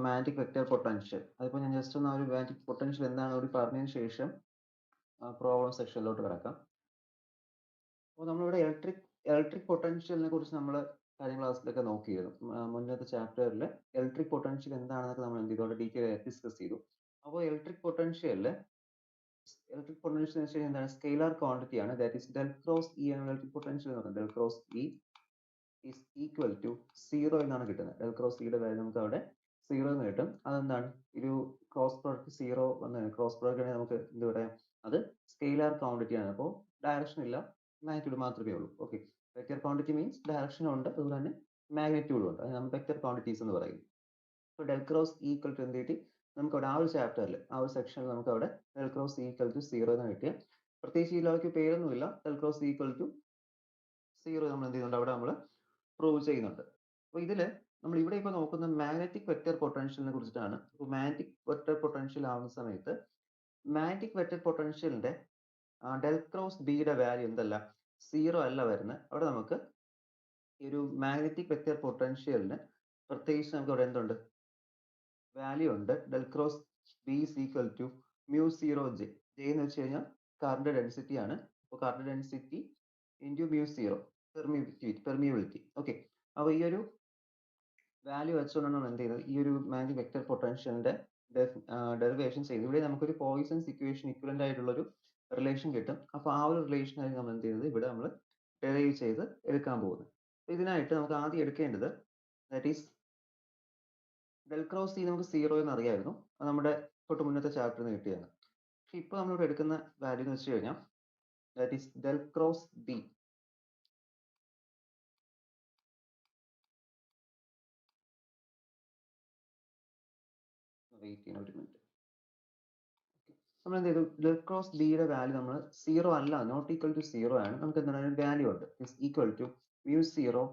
Magnetic vector potential. അതിപ്പോൾ ഞാൻ just ഒന്ന് ആ ഒരു മാഗ്നറ്റിക് പൊട്ടൻഷ്യൽ എന്താണ് കൂടി പറഞ്ഞതിന് ശേഷം പ്രോബ്ലം സെക്ഷനിലോട്ട് കിടക്കാം. അപ്പോൾ നമ്മളിവിടെ ഇലക്ട്രിക് പൊട്ടൻഷ്യലിനെ കുറിച്ച് നമ്മൾ കഴിഞ്ഞ ക്ലാസ്സിലൊക്കെ നോക്കിയിരുന്നു. മുന്നത്തെ ചാപ്റ്ററിൽ ഇലക്ട്രിക് പൊട്ടൻഷ്യൽ എന്താണെന്നൊക്കെ നമ്മൾ എന്ത് ചെയ്തു ഡീറ്റെയിൽ ആയിട്ട് ഡിസ്കസ് ചെയ്തു. അപ്പോൾ ഇലക്ട്രിക് പൊട്ടൻഷ്യൽ എന്ന് വെച്ചാൽ എന്താണ്, സ്കെയിലാർ ക്വാണ്ടിറ്റി ആണ്. That is del cross E ആണ് ഇലക്ട്രിക് പൊട്ടൻഷ്യൽ എന്ന് പറയുന്നത്. Del cross E is equal to 0 എന്നാണ് കിട്ടുന്നത്. ഡെൽ ക്രോസ് ഇയുടെ വാല്യൂ നമുക്ക് അവിടെ 0 എന്ന് കിട്ടും. അതെന്താണ്, ഒരു ക്രോസ് പ്രോഡക്റ്റ് 0 വന്ന് ക്രോസ് പ്രോഡക്റ്റ് ആണെങ്കിൽ നമുക്ക് എന്ത് പറയാം, അത് സ്കെയിലാർ ക്വാണ്ടിറ്റി ആണ്. അപ്പോൾ ഡയറക്ഷൻ ഇല്ല, മാഗ്നിറ്റ്യൂഡ് മാത്രമേ ഉള്ളൂ. Okay, vector quantity means direction ഉണ്ട്, അതുപോലെ തന്നെ മാഗ്നിറ്റ്യൂഡും ഉണ്ട്. അത് നമ്മൾ വെക്റ്റർ ക്വാണ്ടിറ്റീസ് എന്ന് പറയും. അപ്പോൾ ഡെൽ ക്രോസ് ഈക്വൽ ടു എന്ത് കിട്ടി, നമുക്ക് അവിടെ ആ ഒരു ചാപ്റ്ററിൽ ആ ഒരു സെക്ഷനിൽ നമുക്ക് അവിടെ ഡെൽ ക്രോസ് ഈക്വൽ ടു 0 എന്ന് കിട്ടിയ, പ്രത്യേകിച്ച് ഈ ലോയ്ക്ക് പേരൊന്നുമില്ല. ഡെൽ ക്രോസ് ഈക്വൽ ടു 0 നമ്മൾ എന്ത് ചെയ്യുന്നുണ്ട്, അവിടെ നമ്മൾ പ്രൂവ് ചെയ്യുന്നുണ്ട്. അപ്പോൾ ഇതിൽ നമ്മൾ ഇവിടെ ഇപ്പോൾ നോക്കുന്ന മാഗ്നറ്റിക് വെക്റ്റർ പൊട്ടൻഷ്യലിനെ കുറിച്ചിട്ടാണ്. അപ്പോൾ മാഗ്നറ്റിക് വെക്റ്റർ പൊട്ടൻഷ്യൽ ആവുന്ന സമയത്ത് മാഗ്നറ്റിക് വെക്റ്റർ പൊട്ടൻഷ്യലിന്റെ ഡെൽ ക്രോസ് ബിയുടെ വാല്യൂ എന്തല്ല, 0 അല്ല വരുന്നത്. അവിടെ നമുക്ക് ഈ ഒരു മാഗ്നറ്റിക് വെക്റ്റർ പൊട്ടൻഷ്യലിന് പ്രത്യേകിച്ച് നമുക്ക് അവിടെ എന്തുണ്ട്, വാല്യൂ ഉണ്ട്. Del cross B is equal to mu 0 J. J എന്ന് വെച്ച് കഴിഞ്ഞാൽ കറണ്ട് ഡെൻസിറ്റി ആണ്. അപ്പോൾ current density into mu 0 permeability. Okay, അപ്പോൾ ഈ ഒരു വാല്യൂ വെച്ചുകൊണ്ടാണ് നമ്മൾ എന്ത് ചെയ്യുന്നത്, ഈ ഒരു മാഗ്നറ്റിക് വെക്റ്റർ പൊട്ടൻഷ്യലിന്റെ ഡെറിവേഷൻ ചെയ്ത് ഇവിടെ നമുക്കൊരു പോയിസൺസ് ഇക്വേഷൻ ഇക്വലന്റ് ആയിട്ടുള്ള ഒരു റിലേഷൻ കിട്ടും. അപ്പോൾ ആ ഒരു റിലേഷൻ ആയിരിക്കും നമ്മൾ എന്ത് ചെയ്യുന്നത്, ഇവിടെ നമ്മൾ ഡെറൈവ് ചെയ്ത് എടുക്കാൻ പോകുന്നത്. ഇതിനായിട്ട് നമുക്ക് ആദ്യം എടുക്കേണ്ടത് that is del cross C നമുക്ക് 0 എന്ന് അറിയായിരുന്നു. അത് നമ്മുടെ തൊട്ട് മുന്നത്തെ ചാപ്റ്ററിൽ നിന്ന് കിട്ടിയാണ്. പക്ഷെ ഇപ്പോൾ നമ്മളിവിടെ എടുക്കുന്ന വാല്യൂ എന്ന് വെച്ച് കഴിഞ്ഞാൽ that is del cross B. Wait ചെയ്യണം ഒരു മിനിറ്റ്. നമ്മൾ എന്ത് ചെയ്തു, ഡെൽ ക്രോസ് ബിയുടെ വാല്യൂ നമ്മൾ 0 അല്ല, നോട്ട് ഈക്വൽ ടു 0 ആണ്. നമുക്ക് എന്താണ് വാല്യൂ ഉണ്ട്, is equal to mu 0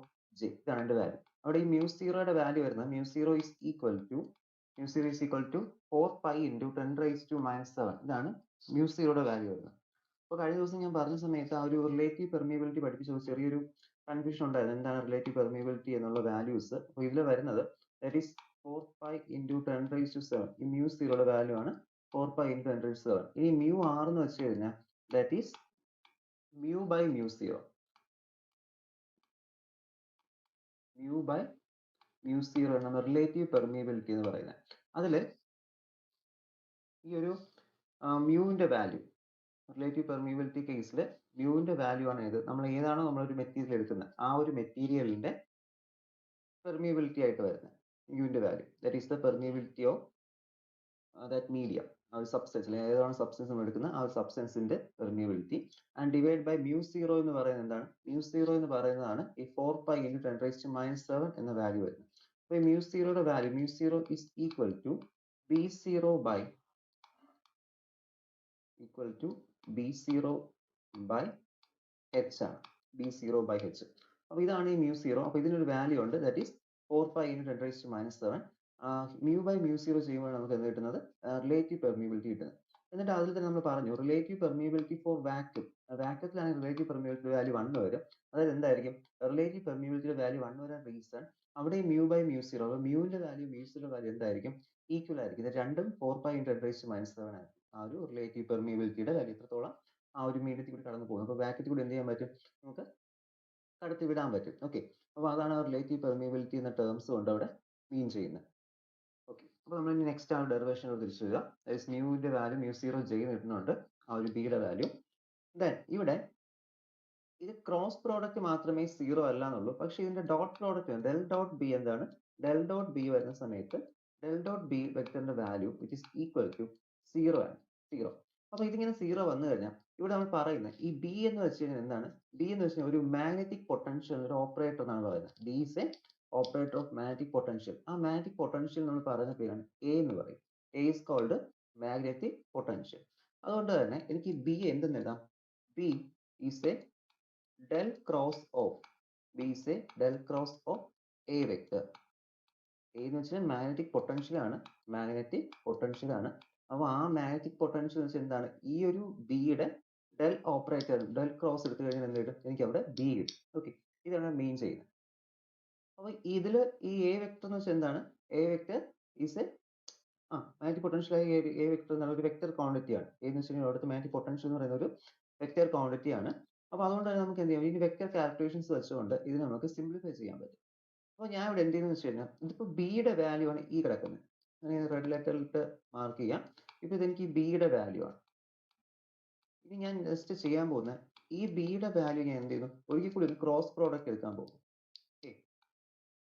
J. ഇതാണ് എൻ്റെ വാല്യൂ. അവിടെ ഈ മ്യൂ 0യുടെ വാല്യൂ വരുന്നത് mu 0 is equal to 4 pi into 10⁻⁻⁷. ഇതാണ് മ്യൂ 0യുടെ വാല്യൂ വരുന്നത്. അപ്പോൾ കഴിഞ്ഞ ദിവസം ഞാൻ പറഞ്ഞ സമയത്ത് ആ ഒരു റിലേറ്റീവ് പെർമിയബിലിറ്റി പഠിപ്പിച്ച ചെറിയൊരു കൺഫ്യൂഷൻ ഉണ്ടായിരുന്നു, എന്താണ് റിലേറ്റീവ് പെർമിയബിലിറ്റി എന്നുള്ള വാല്യൂസ്. അപ്പോൾ ഇതിൽ വരുന്നത് ദാറ്റ് ഈസ് 4 പൈ ഇൻറ്റു 10⁻⁷. ഈ മ്യൂ 0യുടെ വാല്യൂ ആണ് 4 പൈ ഇൻറ്റു 10⁻⁷. ഇനി മ്യൂ ആർ എന്ന് വെച്ച് കഴിഞ്ഞാൽ that is mu by mu 0. Mu by mu 0 എന്നാണ് റിലേറ്റീവ് പെർമിയബിലിറ്റി എന്ന് പറയുന്നത്. അതിൽ ഈ ഒരു മ്യൂവിന്റെ വാല്യൂ, റിലേറ്റീവ് പെർമിയബിലിറ്റി കേസിൽ മ്യൂവിന്റെ വാല്യൂ ആണ് ഏത്, നമ്മൾ ഏതാണോ നമ്മളൊരു മെറ്റീരിയൽ എടുക്കുന്നത് ആ ഒരു മെറ്റീരിയലിന്റെ പെർമിയബിലിറ്റി ആയിട്ട് വരുന്നത് മ്യൂവിന്റെ value. That is the permeability of that medium. ആ ഒരു സബ്സ്റ്റൻസ്, അല്ലെങ്കിൽ ഏതാണ് സബ്സ്റ്റൻസ് നമ്മൾ എടുക്കുന്നത് ആ ഒരു സബ്സ്റ്റൻസിന്റെ permeability. And divide by mu 0 എന്ന് പറയുന്നത് എന്താണ്, മ്യൂ 0 എന്ന് പറയുന്നതാണ് ഈ 4 പൈ ഇൻറ്റു 10⁻⁷ എന്ന വാല്യൂ വരുന്നത്. അപ്പോൾ ഈ മ്യൂ 0യുടെ value mu 0 is equal to B0 by H ആണ്. B0 by H. അപ്പോൾ ഇതാണ് ഈ മ്യൂ 0. അപ്പോൾ ഇതിനൊരു വാല്യൂ ഉണ്ട് that is 4 pi into 10⁻⁷. Mu by mu 0 ചെയ്യുമ്പോൾ നമുക്ക് എന്ത് കിട്ടുന്നത്, റിലേറ്റീവ് പെർമിയബിലിറ്റി കിട്ടുന്നത്. എന്നിട്ട് അതിൽ തന്നെ നമ്മൾ പറഞ്ഞു റിലേറ്റീവ് പെർമിയബിലിറ്റി ഫോർ വാക്യൂം. വാക്യൂത്തിലാണെങ്കിൽ റിലേറ്റീവ് പെർമിയബിലിറ്റി വാല്യൂ 1 വരും. അതായത് എന്തായിരിക്കും, റിലേറ്റീവ് പെർമിയബിലിറ്റിയുടെ വാല്യൂ 1 വരാൻ റീസൺ അവിടെ മ്യൂ ബൈ മ്യൂ 0, അപ്പോൾ മ്യൂവിന്റെ വാല്യൂ മ്യൂ 0 വാല്യൂ എന്തായിരിക്കും, ഈക്വൽ ആയിരിക്കും. ഇത് രണ്ടും 4 പൈ ഇൻറ്റു 10⁻⁷ ആയിരിക്കും. ആ ഒരു റിലേറ്റീവ് പെർമിയബിലിറ്റിയുടെ വാല്യൂ എത്രത്തോളം ആ ഒരു മീഡിയത്തിൽ കൂടി കടന്നു പോകുന്നു. അപ്പോൾ വാക്യൂത്തിൽ കൂടി എന്ത് ചെയ്യാൻ പറ്റും, നമുക്ക് കടത്തി വിടാൻ പറ്റും. ഓക്കെ, അപ്പോൾ അതാണ് റിലേറ്റീവ് പെർമിയബിലിറ്റി എന്ന ടേംസ് കൊണ്ട് അവിടെ മീൻ ചെയ്യുന്നത്. ഓക്കെ, അപ്പോൾ നമ്മൾ ഇനി നെക്സ്റ്റ് ആ ഡെറിവേഷനോട് തിരിച്ചു വരിക. മ്യൂവിന്റെ വാല്യൂ മ്യൂ 0 ജെ കിട്ടുന്നുണ്ട്, ആ ഒരു ബിയുടെ വാല്യൂ. ദെൻ ഇവിടെ ഇത് ക്രോസ് പ്രോഡക്റ്റ് മാത്രമേ 0 അല്ല എന്നുള്ളൂ. പക്ഷെ ഇതിന്റെ dot product del dot B എന്താണ്, ഡെൽ ഡോട്ട് ബി വരുന്ന സമയത്ത് ഡെൽ ഡോട്ട് ബി വെക്ടറിന്റെ value which is equal to 0 ആണ്. 0. അപ്പോൾ ഇതിങ്ങനെ 0 വന്നു കഴിഞ്ഞാൽ ഇവിടെ നമ്മൾ പറയുന്നത് ഈ ബി എന്ന് വെച്ച് കഴിഞ്ഞാൽ എന്താണ്, ബി എന്ന് വെച്ച് കഴിഞ്ഞാൽ ഒരു മാഗ്നറ്റിക് പൊട്ടൻഷ്യൽ ഒരു ഓപ്പറേറ്റർ എന്നാണ് പറയുന്നത്. B is a operator of magnetic potential. ആ മാഗ്നറ്റിക് പൊട്ടൻഷ്യൽ നമ്മൾ പറയുന്ന പേരാണ് എ എന്ന് പറയും. A is called magnetic potential. അതുകൊണ്ട് തന്നെ എനിക്ക് ബി എന്തെന്ന് എഴുതാം, B is A del cross of B is a del cross of A vector. A എന്ന് വെച്ചാൽ മാഗ്നറ്റിക് പൊട്ടൻഷ്യൽ ആണ്, മാഗ്നറ്റിക് പൊട്ടൻഷ്യൽ ആണ്. അപ്പോൾ ആ മാഗ്നറ്റിക് പൊട്ടൻഷ്യൽ എന്ന് വെച്ചാൽ എന്താണ്, ഈ ഒരു ബിയുടെ ഡെൽ ഓപ്പറേറ്റർ ഡെൽ ക്രോസ് എടുത്തു കഴിഞ്ഞാൽ എന്ത് കിട്ടും, എനിക്ക് അവിടെ ബി കിട്ടും. ഓക്കെ, ഇതാണ് മീൻ ചെയ്യുന്നത്. അപ്പോൾ ഇതിൽ ഈ എ വെക്ടർ എന്ന് വെച്ചാൽ എന്താണ്, A vector is A magnetic potential A vector എന്നുള്ള ഒരു വെക്ടർ ക്വാണ്ടിറ്റി ആണ്. എന്ന് വെച്ചിട്ടുണ്ടെങ്കിൽ അവിടുത്തെ മാഗ്നറ്റിക് പൊട്ടൻഷ്യൽ എന്ന് പറയുന്ന ഒരു വെക്ടർ ക്വാണ്ടിറ്റി ആണ്. അപ്പോൾ അതുകൊണ്ട് തന്നെ നമുക്ക് എന്ത് ചെയ്യാം, ഈ വെക്ടർ കാൽക്കുലേഷൻസ് വെച്ചുകൊണ്ട് ഇത് നമുക്ക് സിംപ്ലിഫൈ ചെയ്യാൻ പറ്റും. അപ്പോൾ ഞാൻ ഇവിടെ എന്ത് ചെയ്യുന്നത് വെച്ച് കഴിഞ്ഞാൽ, ഇതിപ്പോൾ ബിയുടെ വാല്യൂ ആണ് ഈ കിടക്കുന്നത്. റെഡ് ലെറ്ററിലിട്ട് മാർക്ക് ചെയ്യാം. ഇപ്പോൾ ഇതെനിക്ക് ബിയുടെ വാല്യൂ ആണ്. ഇനി ഞാൻ ജസ്റ്റ് ചെയ്യാൻ പോകുന്ന ഈ ബിയുടെ വാല്യൂ ഞാൻ എന്ത് ചെയ്യുന്നു, ഒരിക്കൽ കൂടി ഒരു ക്രോസ് പ്രോഡക്റ്റ് എടുക്കാൻ പോകും. ഓക്കെ,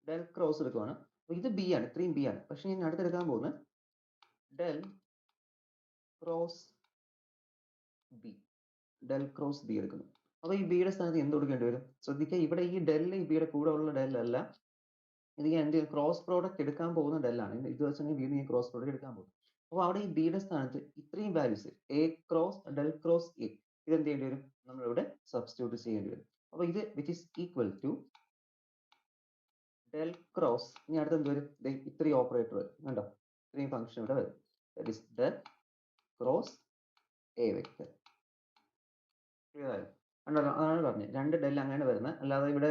ഡെൽ ക്രോസ് എടുക്കുവാണ്. അപ്പോൾ ഇത് ബി ആണ്, ഇത്രയും ബി ആണ്. പക്ഷെ ഞാൻ അടുത്തെടുക്കാൻ പോകുന്നത് del cross B, del cross B എടുക്കുന്നു. അപ്പോൾ ഈ ബിയുടെ സ്ഥാനത്ത് എന്ത് കൊടുക്കേണ്ടി വരും? ശ്രദ്ധിക്കുക, ഇവിടെ ഈ ഡെൽ ഈ ബിയുടെ കൂടെ ഉള്ള ഡെൽ അല്ല, ഇത് ഞാൻ എന്ത് ക്രോസ് പ്രോഡക്റ്റ് എടുക്കാൻ പോകുന്ന ഡെൽ ആണ്. ഇത് വെച്ചിട്ടുണ്ടെങ്കിൽ വീണ്ടും ഈ ക്രോസ് പ്രോഡക്റ്റ് എടുക്കാൻ പോകും. അപ്പോൾ അവിടെ ഈ ബിയുടെ സ്ഥാനത്ത് ഇത്രയും values A cross del cross A ഇത് എന്ത് ചെയ്യേണ്ടി വരും, നമ്മളിവിടെ സബ്സ്റ്റിറ്റ്യൂട്ട് ചെയ്യേണ്ടി വരും. അപ്പോൾ ഇത് which is equal to del cross, ഇനി അടുത്ത് എന്ത് വരും, ഇത്രയും ഓപ്പറേറ്റർ വരും, കണ്ടോ, ഇത്രയും ഫംഗ്ഷൻ ഇവിടെ വരും. That is del cross A vector. Clear ആയോ? അതാണ് പറഞ്ഞത്, രണ്ട് ഡെൽ അങ്ങനെ വരുന്നത്, അല്ലാതെ ഇവിടെ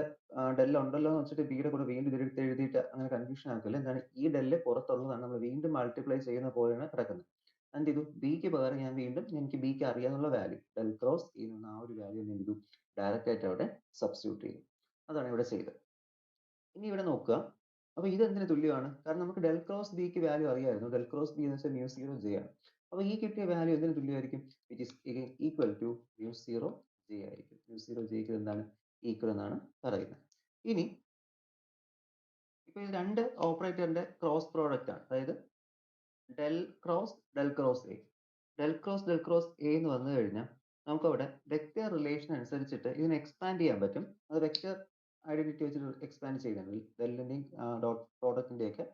ഡെൽ ഉണ്ടല്ലോ എന്ന് വെച്ചിട്ട് ബിയുടെ കൂടെ വീണ്ടും ഇതിലെടുത്ത് എഴുതിയിട്ട് അങ്ങനെ കൺഫ്യൂഷൻ ആക്കില്ല. എന്താണ്, ഈ ഡെല്ല് പുറത്തുള്ളതാണ്, നമ്മൾ വീണ്ടും മൾട്ടിപ്ലൈ ചെയ്യുന്ന പോലെയാണ് കിടക്കുന്നത്. എന്ത് ചെയ്തു, ബിക്ക് പകരം ഞാൻ വീണ്ടും എനിക്ക് ബിക്ക് അറിയാവുന്ന വാല്യൂ ഡെൽ ക്രോസ് ചെയ്യുന്ന ആ ഒരു വാല്യൂ ഞാൻ ചെയ്തു ഡയറക്റ്റ് ആയിട്ട് അവിടെ സബ്സ്റ്റിറ്റ്യൂട്ട് ചെയ്തു. അതാണ് ഇവിടെ ചെയ്തത്. ഇനി ഇവിടെ നോക്കുക, അപ്പോൾ ഇത് എന്തിന് തുല്യമാണ്? കാരണം നമുക്ക് ഡെൽ ക്രോസ് ബിക്ക് വാല്യൂ അറിയായിരുന്നു. ഡെൽ ക്രോസ് ബി എന്ന് വെച്ചാൽ മ്യൂ സീറോ ജെ ആണ്. അപ്പോൾ ഈ കിട്ടിയ വാല്യൂ എന്തിന് തുല്യമായിരിക്കും? Which is equal to mu zero J ആയിരിക്കും. മ്യൂ സീറോ ജെക്ക് എന്താണ് ഈക്വൽ എന്നാണ് പറയുന്നത്. ഇനി ഇപ്പോൾ ഇത് രണ്ട് ഓപ്പറേറ്ററിന്റെ ക്രോസ് പ്രോഡക്റ്റ് ആണ്, അതായത് del cross A. Del cross A എന്ന് വന്നു കഴിഞ്ഞാൽ നമുക്ക് അവിടെ വെക്റ്റർ റിലേഷൻ അനുസരിച്ചിട്ട് ഇതിനെ എക്സ്പാൻഡ് ചെയ്യാൻ പറ്റും. അത് വെക്റ്റർ ഐഡന്റിറ്റി വെച്ചിട്ട് എക്സ്പാൻഡ് ചെയ്യുന്നുണ്ട്. ഡെല്ലിന്റെയും ഡോട്ട് പ്രോഡക്റ്റിന്റെ ഒക്കെ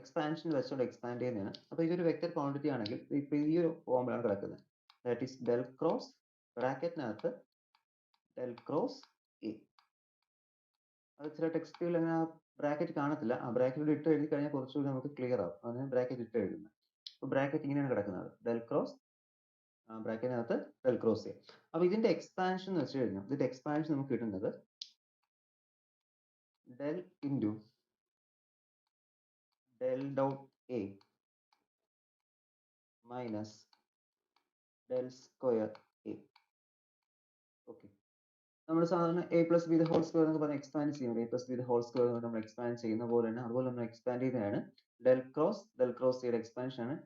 എക്സ്പാൻഷൻ വെച്ചുകൊണ്ട് എക്സ്പാൻഡ് ചെയ്യുന്നതാണ്. അപ്പോൾ ഇതൊരു വെക്റ്റർ ക്വാണ്ടിറ്റി ആണെങ്കിൽ ഇപ്പോൾ ഈ ഒരു ഫോമിലാണ് കിടക്കുന്നത്. ദാറ്റ് ഈസ് ഡെൽ ക്രോസ് ബ്രാക്കറ്റിനകത്ത് ഡെൽ ക്രോസ് എ. അത് ചില ടെക്സ്റ്റുകൾ അങ്ങനെ ബ്രാക്കറ്റ് കാണത്തില്ല, ആ ബ്രാക്കറ്റ് ഇട്ട് എഴുതി കഴിഞ്ഞാൽ കുറച്ചുകൂടി നമുക്ക് ക്ലിയർ ആവും. അതിന് ബ്രാക്കറ്റ് ഇട്ട് എഴുതുന്നത്. അപ്പോൾ ബ്രാക്കറ്റ് ഇങ്ങനെയാണ് കിടക്കുന്നത്, ഡെൽ ക്രോസ് ബ്രാക്കറ്റിനകത്ത് ഡെൽ ക്രോസ് എ. അപ്പോൾ ഇതിന്റെ എക്സ്പാൻഷൻ എന്ന് വെച്ച് കഴിഞ്ഞാൽ ഇതിന്റെ എക്സ്പാൻഷൻ നമുക്ക് കിട്ടുന്നത് del into del dot a minus del square a. Okay, നമ്മൾ സാധാരണ A plus B the whole square എന്നൊക്കെ പറഞ്ഞ് എക്സ്പാൻഡ് ചെയ്യുന്നത്, A plus B the whole square നമ്മൾ എക്സ്പാൻഡ് ചെയ്യുന്ന പോലെ തന്നെ അതുപോലെ നമ്മൾ എക്സ്പാൻഡ് ചെയ്യുന്നതാണ് ഡെൽ ക്രോസ് എയുടെ എക്സ്പാൻഷൻ ആണ്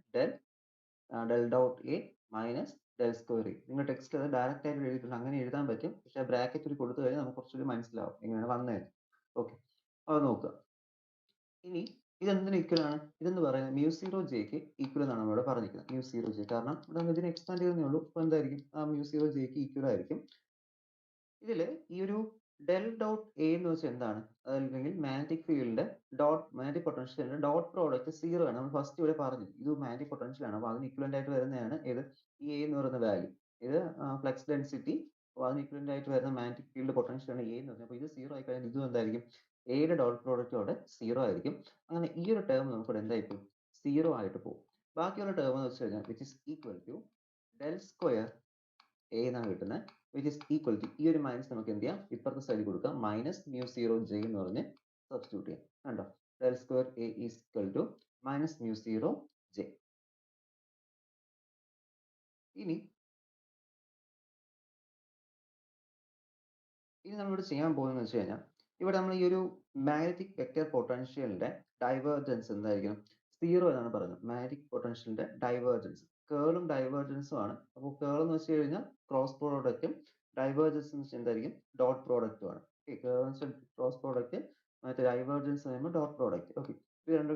del dot A minus del square A. നിങ്ങൾ ടെക്സ്റ്റ് അത് ഡയറക്റ്റ് ആയിട്ട് എഴുതിയിട്ടുണ്ട്, അങ്ങനെ എഴുതാൻ പറ്റും. പക്ഷേ ബ്രാക്കറ്റ് ഒരു കൊടുത്തു കഴിഞ്ഞാൽ നമുക്ക് കുറച്ചുകൂടി മനസ്സിലാവും എങ്ങനെയാണ് വന്നതെന്ന്. ഓക്കെ, അത് നോക്കുക. ഇനി ഇതെന്തിന് ഈക്വൽ ആണ്? ഇതെന്ന് പറയുന്നത് മ്യൂ സീറോ ജെക്ക് ഈക്വൽ എന്നാണ് നമ്മളിവിടെ പറഞ്ഞിരിക്കുന്നത്. മ്യൂ സീറോ ജെ, കാരണം ഇവിടെ ഇതിനെ എക്സ്പാൻഡ് ചെയ്യുന്നേ ഉള്ളൂ. അപ്പോൾ എന്തായിരിക്കും, ആ മ്യൂ സീറോ ജെക്ക് ഈക്വൽ ആയിരിക്കും. ഇതിൽ ഈ ഒരു ഡെൽ ഡോട്ട് എ എന്ന് വെച്ചാൽ എന്താണ്, അതല്ലെങ്കിൽ മാഗ്നറ്റിക് ഫീൽഡിന്റെ മാഗ്നറ്റിക് പൊട്ടൻഷ്യലിന്റെ ഡോട്ട് പ്രോഡക്റ്റ് സീറോ ആണ്. നമ്മൾ ഫസ്റ്റ് ഇവിടെ പറഞ്ഞു ഇത് മാഗ്നറ്റിക് പൊട്ടൻഷ്യൽ ആണ്. അപ്പോൾ അതിന് ഇക്വലന്റ് ആയിട്ട് വരുന്നതാണ് ഏത്, ഈ എ എന്ന് പറയുന്ന വാല്യൂ. ഇത് ഫ്ലക്സ് ഡെൻസിറ്റി, അപ്പോൾ അതിന് ഇക്വലന്റ് ആയിട്ട് വരുന്ന മാഗ്നറ്റിക് ഫീൽഡ് പൊട്ടൻഷ്യൽ ആണ് എ എന്ന് പറഞ്ഞത്. അപ്പോൾ ഇത് സീറോ ആയി കഴിഞ്ഞാൽ ഇതും എന്തായിരിക്കും, എയുടെ ഡോട്ട് പ്രോഡക്റ്റ് അവിടെ സീറോ ആയിരിക്കും. അങ്ങനെ ഈ ഒരു ടേം നമുക്ക് ഇവിടെ എന്തായി പോകും, സീറോ ആയിട്ട് പോകും. ബാക്കിയുള്ള ടേം എന്ന് വെച്ച് കഴിഞ്ഞാൽ which is equal to del square A എന്നാണ് കിട്ടുന്നത്, വിച്ച് ഇസ് ഈക്വൽ ടു ഈ ഒരു മൈനസ് നമുക്ക് എന്ത് ചെയ്യാം, ഇപ്പുറത്തെ സൈഡിൽ കൊടുക്കാം, മൈനസ് മ്യൂ സീറോ ജെ എന്ന് പറഞ്ഞ് സബ്സ്റ്റിറ്റ്യൂട്ട് ചെയ്യാം. കണ്ടോ, del square A is equal to minus mu zero J. ഇനി നമ്മളിവിടെ ചെയ്യാൻ പോകുന്നത് വെച്ച് കഴിഞ്ഞാൽ, ഇവിടെ നമ്മൾ ഈ ഒരു മാഗ്നറ്റിക് വെക്റ്റർ പൊട്ടൻഷ്യലിന്റെ ഡൈവേർജൻസ് എന്തായിരിക്കും, സീറോ എന്നാണ് പറയുന്നത്. മാഗ്നറ്റിക് പൊട്ടൻഷ്യലിന്റെ ഡൈവേർജൻസ് കേളും ഡൈവേർജൻസും ആണ്. അപ്പോൾ കേൾ എന്ന് വെച്ച് കഴിഞ്ഞാൽ ക്രോസ് പ്രോഡക്റ്റും, ഡൈവേർജൻസ് എന്ന് വെച്ചാൽ എന്തായിരിക്കും, ഡോട്ട് പ്രോഡക്റ്റും ആണ്. കേൾ എന്ന് വെച്ചാൽ ക്രോസ് പ്രോഡക്റ്റ്, മറ്റേ ഡൈവേർജൻസ് പറയുമ്പോൾ ഡോട്ട് പ്രോഡക്റ്റ്. ഓക്കെ,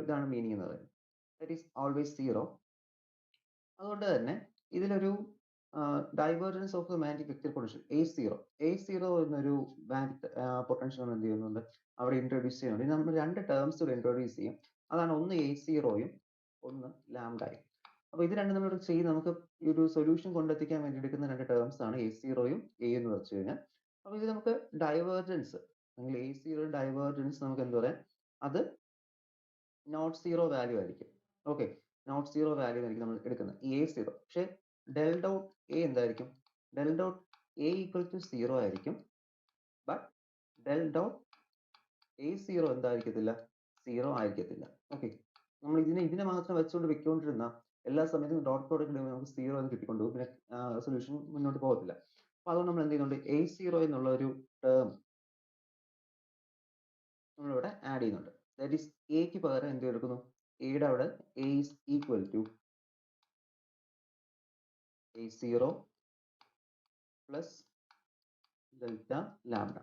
ഇതാണ് മീനിങ് എന്ന് പറയുന്നത്. That is always zero. അതുകൊണ്ട് തന്നെ ഇതിലൊരു divergence of the magnetic vector potential A0 എന്നൊരു മാഗ്നറ്റിക് പൊട്ടൻഷ്യൽ നമ്മൾ എന്ത് ചെയ്യുന്നുണ്ട്, അവിടെ ഇൻട്രൊഡ്യൂസ് ചെയ്യുന്നുണ്ട്. നമ്മൾ രണ്ട് ടേംസ് ഇവിടെ ഇൻട്രൊഡ്യൂസ് ചെയ്യും. അതാണ് ഒന്ന് A0യും ഒന്ന് ലാംഡയും. അപ്പോൾ ഇത് രണ്ടും നമ്മൾ ചെയ്ത് നമുക്ക് ഈ ഒരു സൊല്യൂഷൻ കൊണ്ടെത്തിക്കാൻ വേണ്ടി എടുക്കുന്ന രണ്ട് ടേംസ് ആണ് A0യും A എന്ന് വെച്ച് കഴിഞ്ഞാൽ. അപ്പോൾ ഇത് നമുക്ക് ഡൈവേർജൻസ് അല്ലെങ്കിൽ A0 ഡൈവേർജൻസ് നമുക്ക് എന്താ പറയാം, അത് നോട്ട് സീറോ വാല്യൂ ആയിരിക്കും. ഓക്കെ, നോട്ട് സീറോ വാല്യൂ ആയിരിക്കും നമ്മൾ എടുക്കുന്നത് ഈ A0. പക്ഷേ ഡെൽ ഡോട്ട് എ എന്തായിരിക്കും, del dot A equal to zero ആയിരിക്കും. ബട്ട് ഡെൽ ഡോട്ട് A0 എന്തായിരിക്കത്തില്ല, സീറോ ആയിരിക്കത്തില്ല. ഓക്കെ, മാത്രം വെച്ചുകൊണ്ടിരുന്ന എല്ലാ സമയത്തും ഡോട്ട് പ്രോഡക്റ്റ് നമുക്ക് 0 എന്ന് കിട്ടിക്കൊണ്ട് പോകും. പിന്നെ സൊല്യൂഷൻ മുന്നോട്ട് പോകത്തില്ല. അപ്പൊ അതുകൊണ്ട് നമ്മൾ എന്ത് ചെയ്യുന്നുണ്ട്, A0 എന്നുള്ള ഒരു ടേം നമ്മളിവിടെ ആഡ് ചെയ്യുന്നുണ്ട്. ദാറ്റ് ഈസ് എക്ക് പകരം എന്ത് എടുക്കുന്നു, എയുടെ അവിടെ A is equal to A0 plus delta lambda.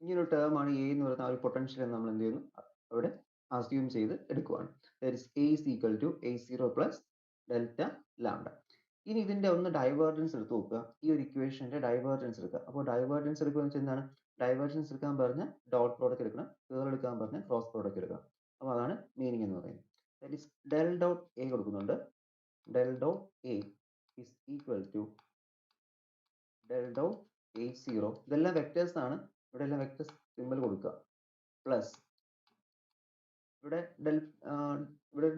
ഇങ്ങനൊരു ടേം ആണ് എ എന്ന് പറയുന്ന ആ ഒരു പൊട്ടൻഷ്യൽ എന്ന് നമ്മൾ എന്ത് ചെയ്യുന്നു, അവിടെ അസ്യൂം ചെയ്ത് എടുക്കുവാണ്. That is A is equal to A0 plus delta lambda. ഇനി ഇതിന്റെ ഒന്ന് ഡൈവേർജൻസ് എടുത്ത് നോക്കുക. ഈ ഒരു ഇക്വേഷന്റെ ഡൈവേർജൻസ് എടുക്കുക. അപ്പോൾ ഡൈവേർജൻസ് എടുക്കുക എന്ന് വെച്ചാൽ എന്താണ്, ഡൈവേർജൻസ് എടുക്കാൻ പറഞ്ഞ ഡോട്ട് പ്രോഡക്റ്റ് എടുക്കണം, കേൾ എടുക്കാൻ പറഞ്ഞ ക്രോസ് പ്രോഡക്റ്റ് എടുക്കണം. അപ്പോൾ അതാണ് മീനിങ് എന്ന് പറയുന്നത്. That is del dot A കൊടുക്കുന്നുണ്ട്. Del dot A is equal to del dot A0. ഇതെല്ലാം വെക്ടേഴ്സ് ആണ്, ഇവിടെ എല്ലാം വെക്ടർ സിമ്പൽ കൊടുക്കുക. പ്ലസ് ഇവിടെ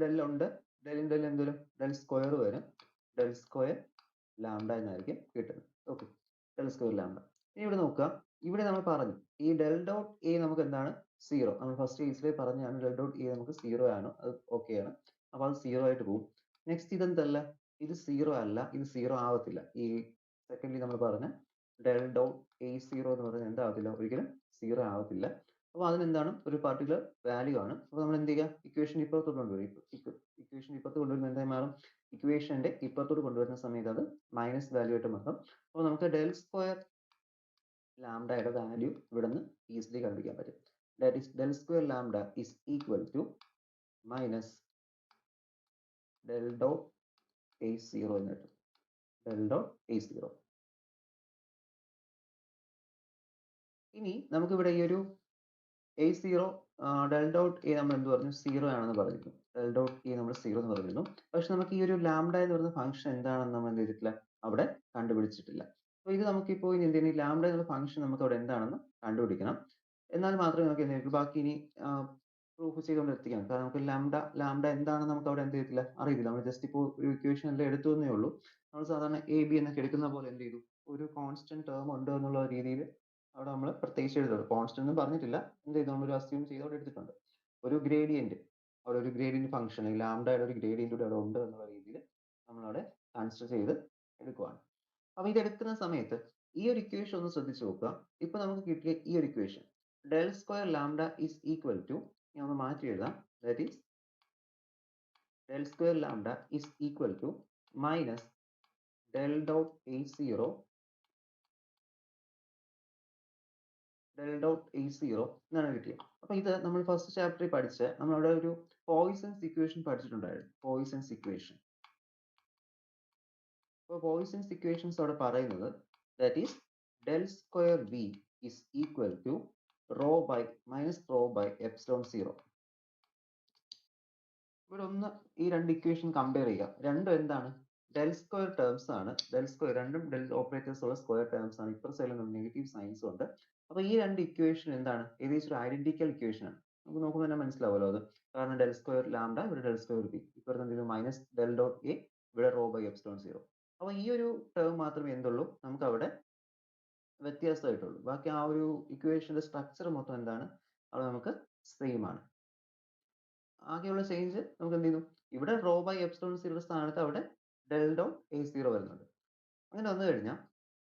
ഡെൽ ഉണ്ട്, ഡെൽ എന്തോലും ഡെൽ സ്ക്വയർ വരും, ഡെൽ സ്ക്വയർ ലാംഡ എന്നായിരിക്കും കിട്ടുന്നത്. Okay, del square lambda. ഇനി ഇവിടെ നോക്കുക, ഇവിടെ നമ്മൾ പറഞ്ഞു ഈ ഡെൽ ഡോട്ട് എ നമുക്ക് എന്താണ് 0. നമ്മൾ ഫസ്റ്റ് കേസിൽ പറഞ്ഞാണ് ഡെൽ ഡോട്ട് എ നമുക്ക് 0 ആണ്, അത് ഓക്കെ ആണ്. അപ്പോൾ അത് 0 ആയിട്ട് പോകും. നെക്സ്റ്റ് ഇതെന്തല്ല, ഇത് 0 അല്ല, ഇത് 0 ആവത്തില്ല. ഈ സെക്കൻഡ്ലി നമ്മൾ പറഞ്ഞ ഡെൽ ഡോട്ട് A0 എന്ന് പറയുന്നത് എന്താവത്തില്ല, ഒരിക്കലും 0 ആവത്തില്ല. അപ്പോൾ അതിനെന്താണ്, ഒരു പർട്ടിക്കുലർ വാല്യൂ ആണ്. അപ്പോൾ നമ്മൾ എന്ത് ചെയ്യുക, ഇക്വേഷൻ ഇപ്പുറത്തോട്ട് കൊണ്ടുവരും. ഇക്വേഷൻ ഇപ്പുറത്ത് കൊണ്ടുവരുമ്പോൾ എന്തായി മാറും, ഇക്വേഷന്റെ ഇപ്പുറത്തോട്ട് കൊണ്ടുവരുന്ന സമയത്ത് അത് മൈനസ് വാല്യൂ ആയിട്ട് മാറും. അപ്പോൾ നമുക്ക് ഡെൽ സ്ക്വയർ ലാംഡയുടെ വാല്യൂ ഇവിടെ നിന്ന് ഈസിലി കണ്ടുപിടിക്കാൻ പറ്റും. That is del square lambda is equal to minus del dot A0 എന്ന് കിട്ടും. Del dot A0. ഇനി നമുക്കിവിടെ ഈ ഒരു A0 ഡെൽ ഡോട്ട് എ നമ്മൾ എന്ത് പറഞ്ഞു, 0 ആണെന്ന് പറഞ്ഞിരുന്നു. ഡെൽ ഡോട്ട് എ നമ്മൾ 0 എന്ന് പറഞ്ഞിരുന്നു. പക്ഷെ നമുക്ക് ഈ ഒരു ലാംഡ എന്ന് പറയുന്ന ഫംഗ്ഷൻ എന്താണെന്ന് നമ്മൾ എന്ത് ചെയ്തിട്ടില്ല, അവിടെ കണ്ടുപിടിച്ചിട്ടില്ല. അപ്പോൾ ഇത് നമുക്കിപ്പോൾ ഇനി എന്ത് ചെയ്യണം, ഈ ലാംഡ എന്നുള്ള ഫംഗ്ഷൻ നമുക്ക് അവിടെ എന്താണെന്ന് കണ്ടുപിടിക്കണം. എന്നാൽ മാത്രമേ നമുക്ക് എന്ത് ചെയ്യൂ, ബാക്കി ഇനി പ്രൂഫ് ചെയ്തുകൊണ്ട് എത്തിക്കാം. കാരണം നമുക്ക് ലാംഡ എന്താണെന്ന് നമുക്ക് അവിടെ എന്ത് ചെയ്തിട്ടില്ല, അറിയില്ല. നമ്മൾ ജസ്റ്റ് ഇപ്പോൾ ഒരു ഇക്വേഷൻ എല്ലാം എടുത്തു എന്നേ ഉള്ളൂ. നമ്മൾ സാധാരണ AB എന്നൊക്കെ എടുക്കുന്ന പോലെ എന്ത് ചെയ്തു, ഒരു കോൺസ്റ്റന്റ് ടേം ഉണ്ട് എന്നുള്ള രീതിയിൽ അവിടെ നമ്മൾ പ്രത്യേകിച്ച് എഴുതുള്ളൂ. കോൺസ്റ്റന്റ് ഒന്നും പറഞ്ഞിട്ടില്ല, എന്ത് ചെയ്തു, നമ്മളൊരു അസ്യൂം ചെയ്ത് അവിടെ എടുത്തിട്ടുണ്ട്. ഒരു ഗ്രേഡിയന്റ്, അവിടെ ഒരു ഗ്രേഡിയന്റ് ഫംഗ്ഷൻ ലാംഡയുടെ ഒരു ഗ്രേഡിയന്റ് കൂടെ അവിടെ ഉണ്ട് എന്നുള്ള രീതിയിൽ നമ്മളവിടെ കൺസിഡർ ചെയ്ത് എടുക്കുവാണ്. അപ്പൊ ഇത് എടുക്കുന്ന സമയത്ത് ഈ ഒരു ഇക്വേഷൻ ഒന്ന് ശ്രദ്ധിച്ചു നോക്കുക. ഇപ്പൊ നമുക്ക് കിട്ടിയ ഈ ഒരു equation del square lambda is equal to, ഞാൻ ഒന്ന് മാറ്റി എഴുതാം, that is del square lambda is equal to minus del dot A0 del dot A0 എന്നാണ് കിട്ടിയത്. അപ്പൊ ഇത് നമ്മൾ ഫസ്റ്റ് ചാപ്റ്ററിൽ പഠിച്ച നമ്മളവിടെ ഒരു പോയിസൺസ് ഇക്വേഷൻ പഠിച്ചിട്ടുണ്ടായിരുന്നു. Poisson's equation. അപ്പോൾ പോയിസൺസ് ഇക്വേഷൻസ് അവിടെ പറയുന്നത് that is del square V is equal to rho by minus rho by epsilon 0. ഇവിടെ ഒന്ന് ഈ രണ്ട് ഇക്വേഷൻ കമ്പയർ ചെയ്യുക. രണ്ടും എന്താണ്, ഡെൽ സ്ക്വയർ ടേംസ് ആണ്. ഡെൽ സ്ക്വയർ രണ്ടും ഡെൽ ഓപ്പറേറ്റേഴ്സ് ഉള്ള സ്ക്വയർ ടേംസ് ആണ്. ഇപ്പുറ സൈഡിൽ നെഗറ്റീവ് സൈൻസും ഉണ്ട്. അപ്പോൾ ഈ രണ്ട് ഇക്വേഷൻ എന്താണ്, ഏകദേശം ഒരു ഐഡന്റിക്കൽ ഇക്വേഷൻ ആണ്. നമുക്ക് നോക്കുമ്പോൾ തന്നെ മനസ്സിലാവുമല്ലോ അത്. കാരണം ഡെൽ സ്ക്വയർ ലാംഡ, ഇവിടെ ഡെൽ സ്ക്വയർ ബി, ഇപ്പുറത്ത് എന്ത് ചെയ്തു മൈനസ് ഡെൽ ഡോട്ട് എ, ഇവിടെ റോ ബൈ എപ്സിലോൺ 0. അപ്പോൾ ഈ ഒരു ടേം മാത്രമേ എന്തുള്ളൂ നമുക്ക് അവിടെ വ്യത്യാസമായിട്ടുള്ളൂ. ബാക്കി ആ ഒരു ഇക്വേഷന്റെ സ്ട്രക്ചർ മൊത്തം എന്താണ്, അത് നമുക്ക് സെയിം ആണ്. ആകെയുള്ള ചേഞ്ച് നമുക്ക് എന്ത് ചെയ്യുന്നു, ഇവിടെ റോ ബൈ എപ്സിലോൺ 0 സ്ഥാനത്ത് അവിടെ ഡെൽ ഡോട്ട് A0 വരുന്നുണ്ട്. അങ്ങനെ വന്നു കഴിഞ്ഞാൽ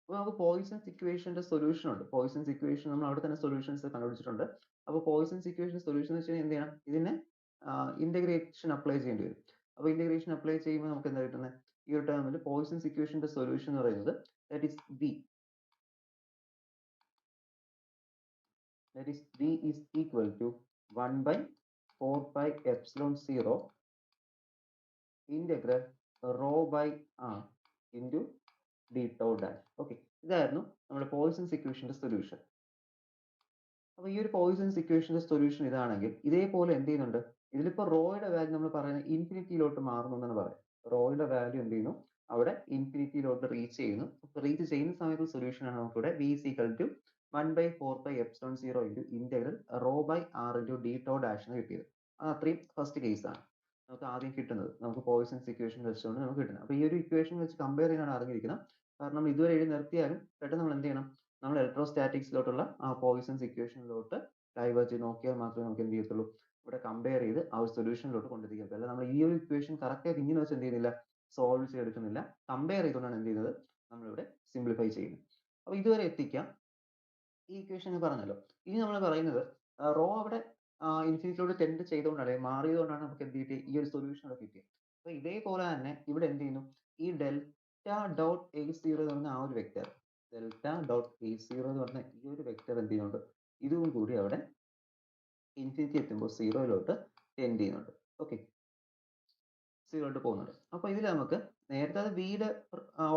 അപ്പോൾ നമുക്ക് പോയിസൺസ് ഇക്വേഷന്റെ സൊല്യൂഷൻ ഉണ്ട്. പോയിസൺസ് ഇക്വേഷൻ നമ്മൾ അവിടെ തന്നെ സൊല്യൂഷൻസ് കണ്ടുപിടിച്ചിട്ടുണ്ട്. അപ്പോൾ പോയിസൺസ് ഇക്വേഷൻ സൊല്യൂഷൻ എന്ന് വെച്ചാൽ എന്ത് ചെയ്യണം, ഇതിനെ ഇന്റഗ്രേഷൻ അപ്ലൈ ചെയ്യേണ്ടി വരും. അപ്പോൾ ഇന്റഗ്രേഷൻ അപ്ലൈ ചെയ്യുമ്പോൾ നമുക്ക് എന്താ കിട്ടുന്നത്, ഈ ഒരു ടേമിൽ പോയിസൺസ് ഇക്വേഷന്റെ സൊല്യൂഷൻ എന്ന് പറയുന്നത് that is V. That is V is equal to 1 by 4 pi epsilon 0 integral rho by r into d tau dash. Okay, ഇതായിരുന്നു നമ്മുടെ പോയിസൺസ് ഇക്വേഷന്റെ സൊല്യൂഷൻ. അപ്പോൾ ഈ ഒരു പോയിസൺസ് ഇക്വേഷന്റെ സൊല്യൂഷൻ ഇതാണെങ്കിൽ ഇതേപോലെ എന്ത് ചെയ്യുന്നുണ്ട്, ഇതിലിപ്പോ റോയുടെ വാല്യൂ നമ്മൾ പറയുന്നത് ഇൻഫിനിറ്റിയിലോട്ട് മാറുന്നു എന്നാണ് പറയുന്നത്. റോയുടെ വാല്യൂ എന്ത് ചെയ്യുന്നു, അവിടെ ഇൻഫിനിറ്റിയിലോട്ട് റീച്ച് ചെയ്യുന്നു. റീച്ച് ചെയ്യുന്ന സമയത്ത് സൊല്യൂഷൻ ആണ് നമുക്കിവിടെ V is equal to 1 by 4 pi epsilon 0 into integral rho by r into d tau dash എന്ന് കിട്ടിയത്. അത് അത്രയും ഫസ്റ്റ് കേസ് ആണ് നമുക്ക് ആദ്യം കിട്ടുന്നത്. നമുക്ക് പോയിസൺസ് ഇക്വേഷൻ വെച്ചുകൊണ്ട് നമുക്ക് കിട്ടുന്നത്. അപ്പോൾ ഈ ഒരു ഇക്വേഷൻ വെച്ച് കമ്പയർ ചെയ്യാനാണ് അറിഞ്ഞിരിക്കണം. കാരണം നമ്മൾ ഇതുവരെ എഴുതി നിർത്തിയാലും പെട്ടെന്ന് നമ്മൾ എന്ത് ചെയ്യണം, നമ്മൾ ഇലക്ട്രോസ്റ്റാറ്റിക്സിലോട്ടുള്ള ആ പോയിസൺസ് ഇക്വേഷനിലോട്ട് ഡൈവേർജ് ചെയ്ത് നോക്കിയാൽ മാത്രമേ നമുക്ക് എന്ത് ചെയ്യത്തുള്ളൂ, ഇവിടെ കമ്പയർ ചെയ്ത് ആ ഒരു സൊല്യൂഷനിലോട്ട് കൊണ്ടെത്തിക്കുക. അല്ല നമ്മൾ ഈ ഒരു ഇക്വേഷൻ കറക്റ്റ് ആയിട്ട് ഇങ്ങനെ വെച്ച് എന്ത് ചെയ്യുന്നില്ല, സോൾവ് ചെയ്തെടുക്കുന്നില്ല, കമ്പയർ ചെയ്തുകൊണ്ടാണ് എന്ത് ചെയ്യുന്നത്, നമ്മളിവിടെ സിംപ്ലിഫൈ ചെയ്യുന്നത്. അപ്പോൾ ഇതുവരെ എത്തിക്കാം ഈ ഇക്വേഷൻ പറഞ്ഞല്ലോ. ഇനി നമ്മൾ പറയുന്നത് റോ അവിടെ ഇൻഫിനിറ്റിയിലോട്ട് ടെൻഡ് ചെയ്തുകൊണ്ടാണ്, മാറിയതുകൊണ്ടാണ് നമുക്ക് എന്ത് കിട്ടിയത്, ഈ ഒരു സൊല്യൂഷൻ അവിടെ കിട്ടിയത്. അപ്പോൾ ഇതേപോലെ തന്നെ ഇവിടെ എന്ത് ചെയ്യുന്നു, ഈ ഡെൽറ്റ ഡോട്ട് എ സീറോ എന്ന് പറഞ്ഞ ആ ഒരു vector, delta dot A zero എന്ന് പറഞ്ഞ ഈ ഒരു വെക്റ്റർ എന്ത് ചെയ്യുന്നുണ്ട്, ഇതും കൂടി അവിടെ ഇൻഫിനിറ്റി എത്തുമ്പോൾ സീറോയിലോട്ട് ടെൻഡ് ചെയ്യുന്നുണ്ട്. ഓക്കെ, സീറോയിലോട്ട് പോകുന്നുണ്ട്. അപ്പോൾ ഇതിൽ നമുക്ക് നേരത്തെ അത് വിയുടെ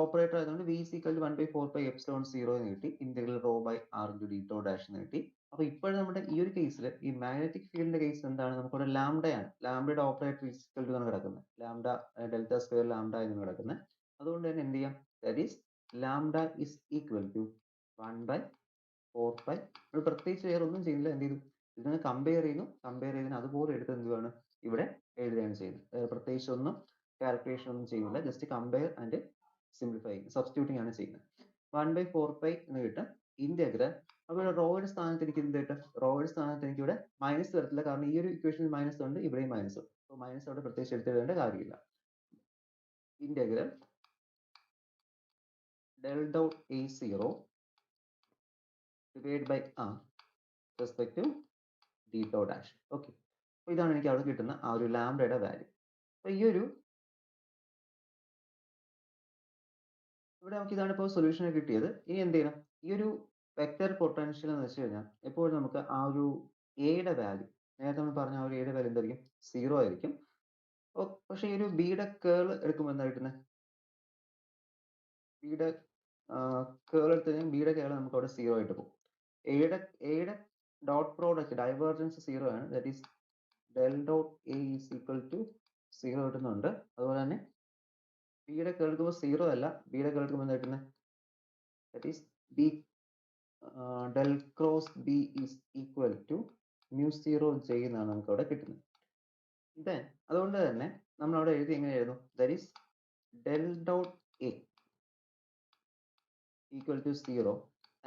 ഓപ്പറേറ്റർ ആയതുകൊണ്ട് വി ഈക്വൽ ടു 1/4πε0 എന്ന് കിട്ടി, integral rho by R into d tau dash എന്ന് കിട്ടി. അപ്പോൾ ഇപ്പോഴും നമ്മുടെ ഈ ഒരു കേസിൽ ഈ മാഗ്നറ്റിക് ഫീൽഡിന്റെ കേസിൽ എന്താണ്, നമുക്കിവിടെ ലാംഡയാണ്, ലാംഡയുടെ ഓപ്പറേറ്റർ ഈക്വൽ ടു ആണ് കിടക്കുന്നത്, ലാംഡ ഡെൽറ്റ സ്ക്വയർ ലാംഡ എന്ന് കിടക്കുന്നത്. അതുകൊണ്ട് തന്നെ എന്ത് ചെയ്യാം, that is lambda is equal to 1/4π. നമ്മൾ പ്രത്യേകിച്ച് വേറെ ഒന്നും ചെയ്യുന്നില്ല, എന്ത് ചെയ്തു, ഇതിനെ കമ്പയർ ചെയ്യുന്നു, കമ്പയർ ചെയ്തതിന് അതുപോലെ എടുത്ത് എന്തുവാണ് ഇവിടെ എഴുതുകയാണ് ചെയ്യുന്നത്. പ്രത്യേകിച്ച് ഒന്നും കാൽക്കുലേഷൻ ഒന്നും ചെയ്യുന്നില്ല, just compare and simplify, substituting ആണ് ചെയ്യുന്നത്. 1/4π എന്ന് കിട്ടും ഇന്റഗ്രൽ. അപ്പോൾ ഇവിടെ റോയുടെ സ്ഥാനത്ത് എനിക്ക് എന്ത് കിട്ടും, റോയുടെ സ്ഥാനത്ത് എനിക്ക് ഇവിടെ മൈനസ് വരത്തില്ല, കാരണം ഈ ഒരു ഇക്വേഷനിൽ മൈനസ് ഉണ്ട്, ഇവിടെയും മൈനസ് ഉണ്ട്. അപ്പോൾ മൈനസ് അവിടെ പ്രത്യേകിച്ച് എടുത്തിടേണ്ട കാര്യമില്ല. Integral del dot a0 divided by r respect to d dot dash. Okay, അപ്പോൾ ഇതാണ് എനിക്ക് അവിടെ കിട്ടുന്ന ആ ഒരു ലാംഡയുടെ വാല്യൂ. അപ്പോൾ ഈ ഒരു ഇവിടെ നമുക്ക് ഇതാണ് ഇപ്പോൾ സൊല്യൂഷൻ കിട്ടിയത്. ഇനി എന്ത് ചെയ്യണം, ഈ ഒരു വെക്റ്റർ പൊട്ടൻഷ്യൽ എന്ന് വെച്ച് കഴിഞ്ഞാൽ എപ്പോഴും നമുക്ക് ആ ഒരു എയുടെ വാല്യൂ, നേരത്തെ നമ്മൾ പറഞ്ഞ ആ ഒരു എയുടെ വാല്യൂ എന്തായിരിക്കും, സീറോ ആയിരിക്കും. പക്ഷേ ഈ ഒരു ബിയുടെ കേൾ എടുക്കുമ്പോൾ എന്താ കിട്ടുന്നത്, ബിയുടെ കേൾ എടുത്തു കഴിഞ്ഞാൽ ബിയുടെ കേൾ നമുക്ക് അവിടെ സീറോ ആയിട്ട് പോകും. എയുടെ ഡോട്ട് പ്രോഡക്റ്റ് ഡൈവേർജൻസ് സീറോ ആണ്, that is del dot A is equal to zero കിട്ടുന്നുണ്ട്. അതുപോലെ തന്നെ ബിയുടെ കേൾ എടുക്കുമ്പോൾ സീറോ അല്ല, ബിയുടെ കേൾ എടുക്കുമ്പോൾ എന്താ കിട്ടുന്നത്, that is B del cross B is equal to mu zero J എന്നാണ് നമുക്ക് അവിടെ കിട്ടുന്നത്. ദെൻ അതുകൊണ്ട് തന്നെ നമ്മൾ അവിടെ എഴുതി എങ്ങനെ എഴുതും, that is del dot A equal to zero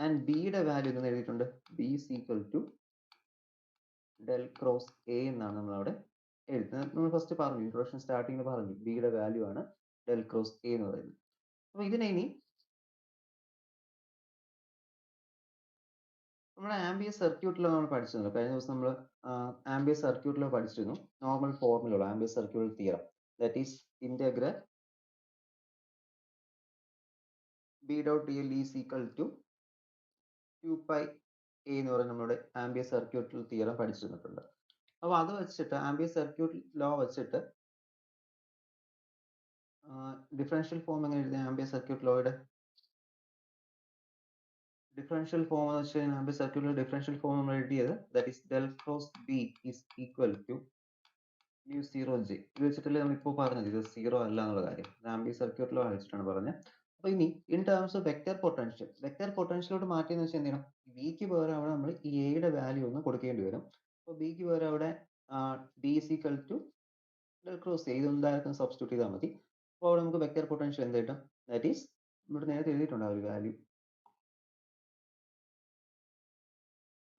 and ബിയുടെ വാല്യൂ എന്ന് എഴുതിയിട്ടുണ്ട്, B is equal to del cross A എന്നാണ് നമ്മൾ അവിടെ എഴുതുന്നത്. നമ്മൾ ഫസ്റ്റ് പറഞ്ഞു, ഇൻട്രൊഡക്ഷൻ സ്റ്റാർട്ടിങ്ങിൽ പറഞ്ഞു, ബിയുടെ വാല്യൂ ആണ് ഡെൽ ക്രോസ് എ എന്ന് പറയുന്നത്. അപ്പോൾ ഇതിനെ ഇനി നമ്മുടെ ആംബിയസ് സർക്യൂട്ടിലോ നമ്മൾ പഠിച്ചിരുന്നു, കഴിഞ്ഞ ദിവസം നമ്മൾ ആംബിയസ് സർക്യൂട്ടിലോ പഠിച്ചിരുന്നു, normal formula Ampere's circuit theorem, that is integral B dot D L is equal to 2π A എന്ന് പറയുന്ന നമ്മുടെ ആംബിയസ് സർക്യൂട്ടിൽ തിയറം പഠിച്ചിരുന്നിട്ടുണ്ട്. അപ്പോൾ അത് വെച്ചിട്ട് ആംബിയസ് സർക്യൂട്ട് ലോ വെച്ചിട്ട് ഡിഫറൻഷ്യൽ ഫോം എങ്ങനെ എഴുതിയ, ആംബിയസ് സർക്യൂട്ട് ലോയുടെ ഡിഫറൻഷ്യൽ ഫോം എന്ന് വെച്ച് കഴിഞ്ഞാൽ ആംബിയസ് സർക്യൂട്ടിലെ ഡിഫറൻഷ്യൽ ഫോം നമ്മൾ എഴുതിയത്, that is del cross B is equal to mu zero J. ഇത് വെച്ചിട്ടല്ലേ നമ്മൾ ഇപ്പോൾ പറഞ്ഞത് ഇത് സീറോ അല്ല എന്നുള്ള കാര്യം, ആംബിയസ് സർക്യൂട്ട് ലോ വെച്ചിട്ടാണ് പറഞ്ഞത്. അപ്പോൾ ഇനി in terms of vector potential, vector പൊട്ടൻഷ്യലോട്ട് മാറ്റിയെന്ന് വെച്ചാൽ എന്ത് ചെയ്യണം, ബിക്ക് പകരം അവിടെ നമ്മൾ ഈ എയുടെ വാല്യൂ ഒന്ന് കൊടുക്കേണ്ടി വരും. അപ്പോൾ ബിക്ക് പകരം അവിടെ D is equal to del cross A, ഇതെന്തായാലും സബ്സ്റ്റിറ്റ്യൂട്ട് ചെയ്താൽ മതി. അപ്പോൾ അവിടെ നമുക്ക് വെക്റ്റർ പൊട്ടൻഷ്യൽ എന്ത് കിട്ടും, ദാറ്റ് ഈസ് ഇവിടെ നേരത്തെ എഴുതിയിട്ടുണ്ട് ആ ഒരു വാല്യൂ,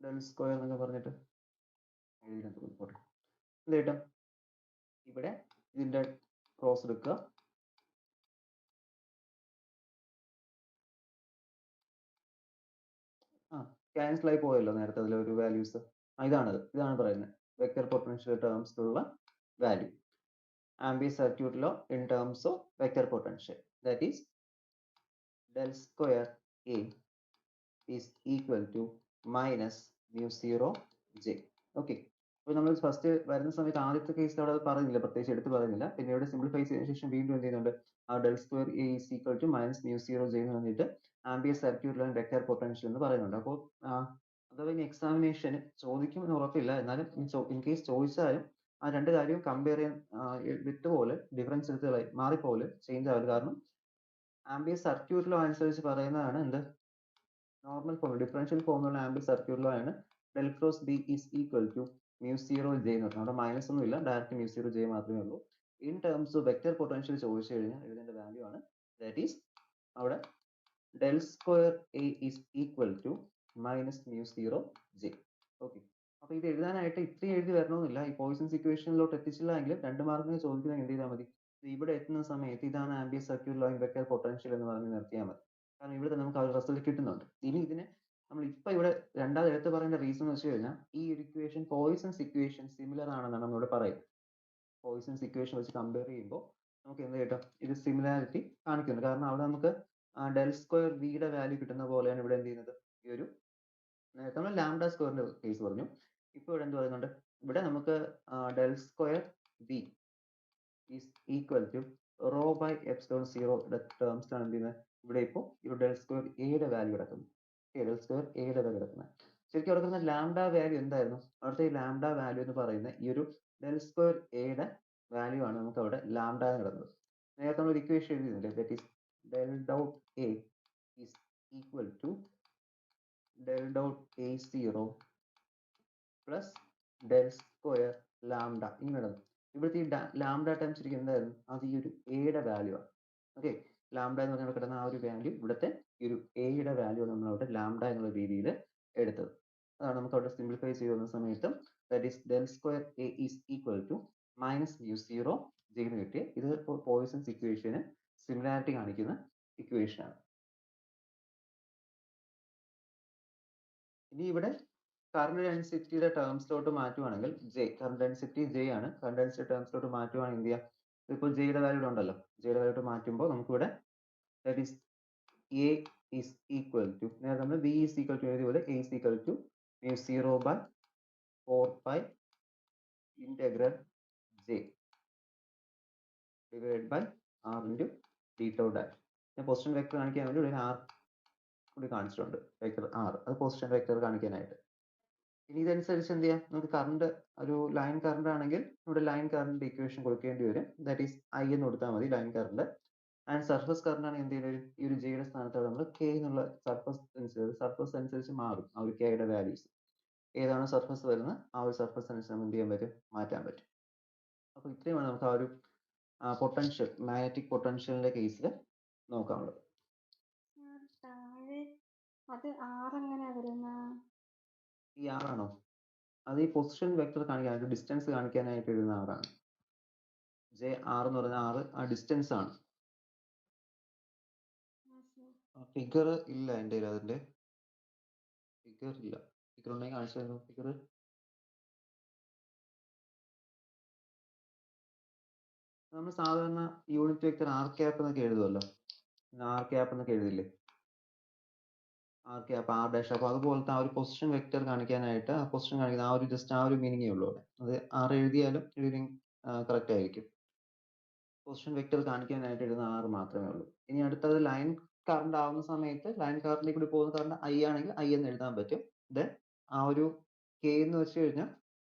ഡെൽ സ്ക്വയർ എന്നൊക്കെ പറഞ്ഞിട്ട് എഴുതിയിട്ടുണ്ട്. എന്ത് കിട്ടും, ഇവിടെ ഇതിന്റെ ക്രോസ് എടുക്കുക, ക്യാൻസൽ ആയി പോയല്ലോ നേരത്തെ അതിലെ ഒരു വാല്യൂസ്. ഇതാണ് പറയുന്നത് വെക്റ്റർ പൊട്ടൻഷ്യൽ ടേംസിലുള്ള വാല്യൂ ആംബിയസ് സർക്യൂട്ടിലോ in terms of vector potential, that is del square A is equal to minus mu zero J. Okay, അപ്പോൾ നമ്മൾ ഫസ്റ്റ് വരുന്ന സമയത്ത് ആദ്യത്തെ കേസിൽ അവിടെ പറയുന്നില്ല, പ്രത്യേകിച്ച് എടുത്ത് പറയുന്നില്ല. പിന്നെ ഇവിടെ സിംപ്ലിഫൈ ചെയ്തതിനു ശേഷം വീണ്ടും എന്ത് ചെയ്യുന്നുണ്ട്, ആ del square A is equal to minus mu zero J എന്ന് പറഞ്ഞിട്ട് ആംബിയസ് സർക്യൂട്ടിലാണ് വെക്റ്റർ പൊട്ടൻഷ്യൽ എന്ന് പറയുന്നുണ്ട്. അപ്പോൾ അഥവാ ഇനി എക്സാമിനേഷന് ചോദിക്കും എന്ന് ഉറപ്പില്ല, എന്നാലും ഇൻ കേസ് ചോദിച്ചാലും ആ രണ്ട് കാര്യവും കമ്പയർ ചെയ്യാൻ വിട്ടുപോലെ ഡിഫറൻസ് എടുത്ത് മാറിപ്പോലെ ചേഞ്ച് ആവില്ല, കാരണം ആംബിയസ് സർക്യൂട്ടിലോ അനുസരിച്ച് പറയുന്നതാണ് എന്ത്, നോർമൽ ഫോം ഡിഫറൻഷ്യൽ ഫോമുള്ള ആംബിയസ് സർക്യൂട്ടിലോ ആണ് del cross B is equal to mu zero J എന്ന് പറയുന്നത്. അവിടെ മൈനസ് ഒന്നും ഇല്ല, ഡയറക്റ്റ് മ്യൂ സീറോ ജെ മാത്രമേ ഉള്ളൂ. In terms of vector potential ചോദിച്ചു കഴിഞ്ഞാൽ എഴുതേണ്ട വാല്യൂ ആണ്, ദാറ്റ് ഈസ് അവിടെ del square A is equal to minus mu zero J. Okay, അപ്പൊ ഇത് എഴുതാനായിട്ട് ഇത്രയും എഴുതി വരണമെന്നില്ല. ഈ പോയിസൺസ് ഇക്വേഷനിലോട്ട് എത്തിച്ചില്ല എങ്കിലും 2 മാർക്കിന് ചോദിക്കുന്നെങ്കിൽ എന്ത് ചെയ്താൽ മതി? ഇവിടെ എത്തുന്ന സമയത്ത് ഇതാണ് Ampere's circuit law vector potential എന്ന് പറഞ്ഞ് നിർത്തിയാൽ മതി. കാരണം ഇവിടെ നമുക്ക് ആ ഒരു റിസൾട്ട് കിട്ടുന്നുണ്ട്. ഇനി ഇതിനെ നമ്മൾ ഇപ്പൊ ഇവിടെ രണ്ടാമത് എടുത്ത് പറയേണ്ട റീസൺ എന്ന് വെച്ച് കഴിഞ്ഞാൽ ഈ ഒരു ഇക്വേഷൻ പോയിസൺസ് ഇക്വേഷൻ സിമിലർ ആണെന്നാണ് നമ്മളിവിടെ പറയുന്നത്. പോയിസൺസ് ഇക്വേഷൻ വെച്ച് കമ്പയർ ചെയ്യുമ്പോൾ നമുക്ക് എന്ത് കിട്ടും? ഇത് സിമിലാരിറ്റി കാണിക്കുന്നുണ്ട്. കാരണം അവിടെ നമുക്ക് ഡെൽ സ്ക്വയർ വിയുടെ വാല്യൂ കിട്ടുന്ന പോലെയാണ് ഇവിടെ എന്ത് ചെയ്യുന്നത്? ഈ ഒരു നേരത്തെ നമ്മൾ ലാംഡ സ്ക്വയറിന്റെ കേസ് പറഞ്ഞു. ഇപ്പോൾ ഇവിടെ എന്ത് പറയുന്നുണ്ട്? ഇവിടെ നമുക്ക് del square V is equal to rho by epsilon 0 terms ആണ് എന്ത് ചെയ്യുന്നത്? ഇവിടെ ഇപ്പോൾ ഈ ഡെൽ സ്ക്വയർ എയുടെ വാല്യൂ കിടക്കുന്നു. ഡെൽ സ്ക്വയർ എയുടെ വാല്യൂ കിടക്കുന്നത്. ശരിക്കും അവിടെ കിടക്കുന്ന ലാംഡ വാല്യൂ എന്തായിരുന്നു? അവിടുത്തെ ഈ ലാംഡ വാല്യൂ എന്ന് പറയുന്നത് ഈ ഒരു ഡെൽ സ്ക്വയർ എയുടെ വാല്യൂ ആണ് നമുക്ക് അവിടെ ലാംഡ എന്ന് കിടന്നത്. നേരത്തെ നമ്മൾ ഇക്വേഷൻ എഴുതിയിരുന്നില്ലേ? That is del dot A is equal to del dot a0 plus del square lambda ഇങ്ങനെയാണ്. ഇവിടുത്തെ ഈ ലാംഡ ടൈംസ് ശരിക്കും എന്തായിരുന്നു? അത് ഈ ഒരു എയുടെ വാല്യൂ ആണ്. ഓക്കെ, ലാംഡ എന്ന് പറഞ്ഞാൽ കിടന്ന ആ ഒരു വാല്യൂ ഇവിടുത്തെ ഈ ഒരു എയുടെ വാല്യൂ നമ്മൾ അവിടെ ലാംഡ എന്നുള്ള രീതിയിൽ എടുത്തത്. അതാണ് നമുക്ക് അവിടെ സിംപ്ലിഫൈ ചെയ്യുന്ന സമയത്ത് that is del square A is equal to minus mu 0 J എന്ന് കിട്ടിയ ഇത് പോയിസൺസ് ഇക്വേഷന് സിമിലാരിറ്റി കാണിക്കുന്ന ഇക്വേഷൻ ആണ്. ഇനി ഇവിടെ കറണ്ട് ഡെൻസിറ്റിയുടെ ടേംസിലോട്ട് മാറ്റുവാണെങ്കിൽ കറണ്ട് ഡെൻസിറ്റി ജെ ആണ്. കറണ്ട് ഡെൻസിറ്റി ടേംസിലോട്ട് മാറ്റുവാണെങ്കിൽ എന്ത് ചെയ്യാം? ഇപ്പോൾ ജെയുടെ വാല്യൂ ഉണ്ടല്ലോ, ജെയുടെ വാല്യൂ മാറ്റുമ്പോൾ നമുക്കിവിടെ that is A is equal to നേരെ നമ്മൾ ബി ഈസ് ഈക്വൽ ടു എഴുതിയ പോലെ A is equal to mu 0 by 4 pi integral J divide by R into d tau dash. ഞാൻ പൊസിഷൻ വെക്ടർ കാണിക്കാൻ വേണ്ടി ഒരു ആർ കൂടി കാണിച്ചിട്ടുണ്ട്, വെക്ടർ ആർ, അത് പൊസിഷൻ വെക്ടർ കാണിക്കാനായിട്ട്. ഇനി ഇതനുസരിച്ച് എന്ത് ചെയ്യാം? നമുക്ക് കറണ്ട് ഒരു ലൈൻ കറണ്ട് ആണെങ്കിൽ ഇവിടെ ലൈൻ കറണ്ട് ഇക്വേഷൻ കൊടുക്കേണ്ടി വരും. ദാറ്റ് ഈസ് ഐ എന്ന് കൊടുത്താൽ മതി line current. And surface current ആണെങ്കിൽ എന്ത് ചെയ്യും? ഈ ഒരു ജെയുടെ സ്ഥാനത്ത് നമ്മൾ കെ എന്നുള്ള സർഫസ് അനുസരിച്ച് മാറും ആ ഒരു കെയുടെ വാല്യൂസ്. ഏതാണ് സർഫസ് വരുന്നത് ആ ഒരു സർഫസ് അനുസരിച്ച് നമുക്ക് എന്ത് ചെയ്യാൻ പറ്റും? മാറ്റാൻ പറ്റും. അപ്പൊ ഇത്രയുമാണ് നമുക്ക് ആ ഒരു പൊട്ടൻഷ്യൽ മാഗ്നറ്റിക് പൊട്ടൻഷ്യലിന്റെ കേസിൽ നോക്കാനുള്ളത്. അത് ആറെങ്ങനെയാ വരുന്നത്? ഈ ആറാണോ? അത് ഈ പൊസിഷൻ വെക്ടർ കാണിക്കാനായിട്ട് ഡിസ്റ്റൻസ് കാണിക്കാനായിട്ട് എഴുതുന്ന ആറാണ്. ജെ ആർ എന്ന് പറഞ്ഞ ആറ് ആ ഡിസ്റ്റൻസ് ആണ്. ഫിഗർ ഇല്ല എൻ്റെ കയ്യിൽ, അതിന്റെ ഫിഗർ ഇല്ല. ഫിഗർ ഉണ്ടെങ്കിൽ കാണിച്ചു തരുന്നു. ഫിഗർ നമ്മൾ സാധാരണ യൂണിറ്റ് വെക്ടർ ആർ ക്യാപ്പ് എന്നൊക്കെ എഴുതുമല്ലോ, ആർ ക്യാപ്പ് എന്നൊക്കെ എഴുതില്ലേ? R cap R dash. അപ്പൊ അതുപോലത്തെ ആ ഒരു പൊസിഷൻ വെക്ടർ കാണിക്കാനായിട്ട് ആ പൊസിഷൻ കാണിക്കുന്ന ആ ഒരു ജസ്റ്റ് ആ ഒരു മീനിങ്ങേ ഉള്ളൂ അവിടെ. അത് ആർ എഴുതിയാലും എഴുതി കറക്റ്റ് ആയിരിക്കും. പൊസിഷൻ വെക്ടർ കാണിക്കാനായിട്ട് എഴുതുന്ന ആർ മാത്രമേ ഉള്ളൂ. ഇനി അടുത്തത് ലൈൻ കറണ്ട് ആവുന്ന സമയത്ത് ലൈൻ കറണ്ടിൽ കൂടി പോകുന്ന കറണ്ട് ഐ ആണെങ്കിൽ ഐ എന്ന് എഴുതാൻ പറ്റും. ദെൻ ആ ഒരു കെ എന്ന് വെച്ച് കഴിഞ്ഞാൽ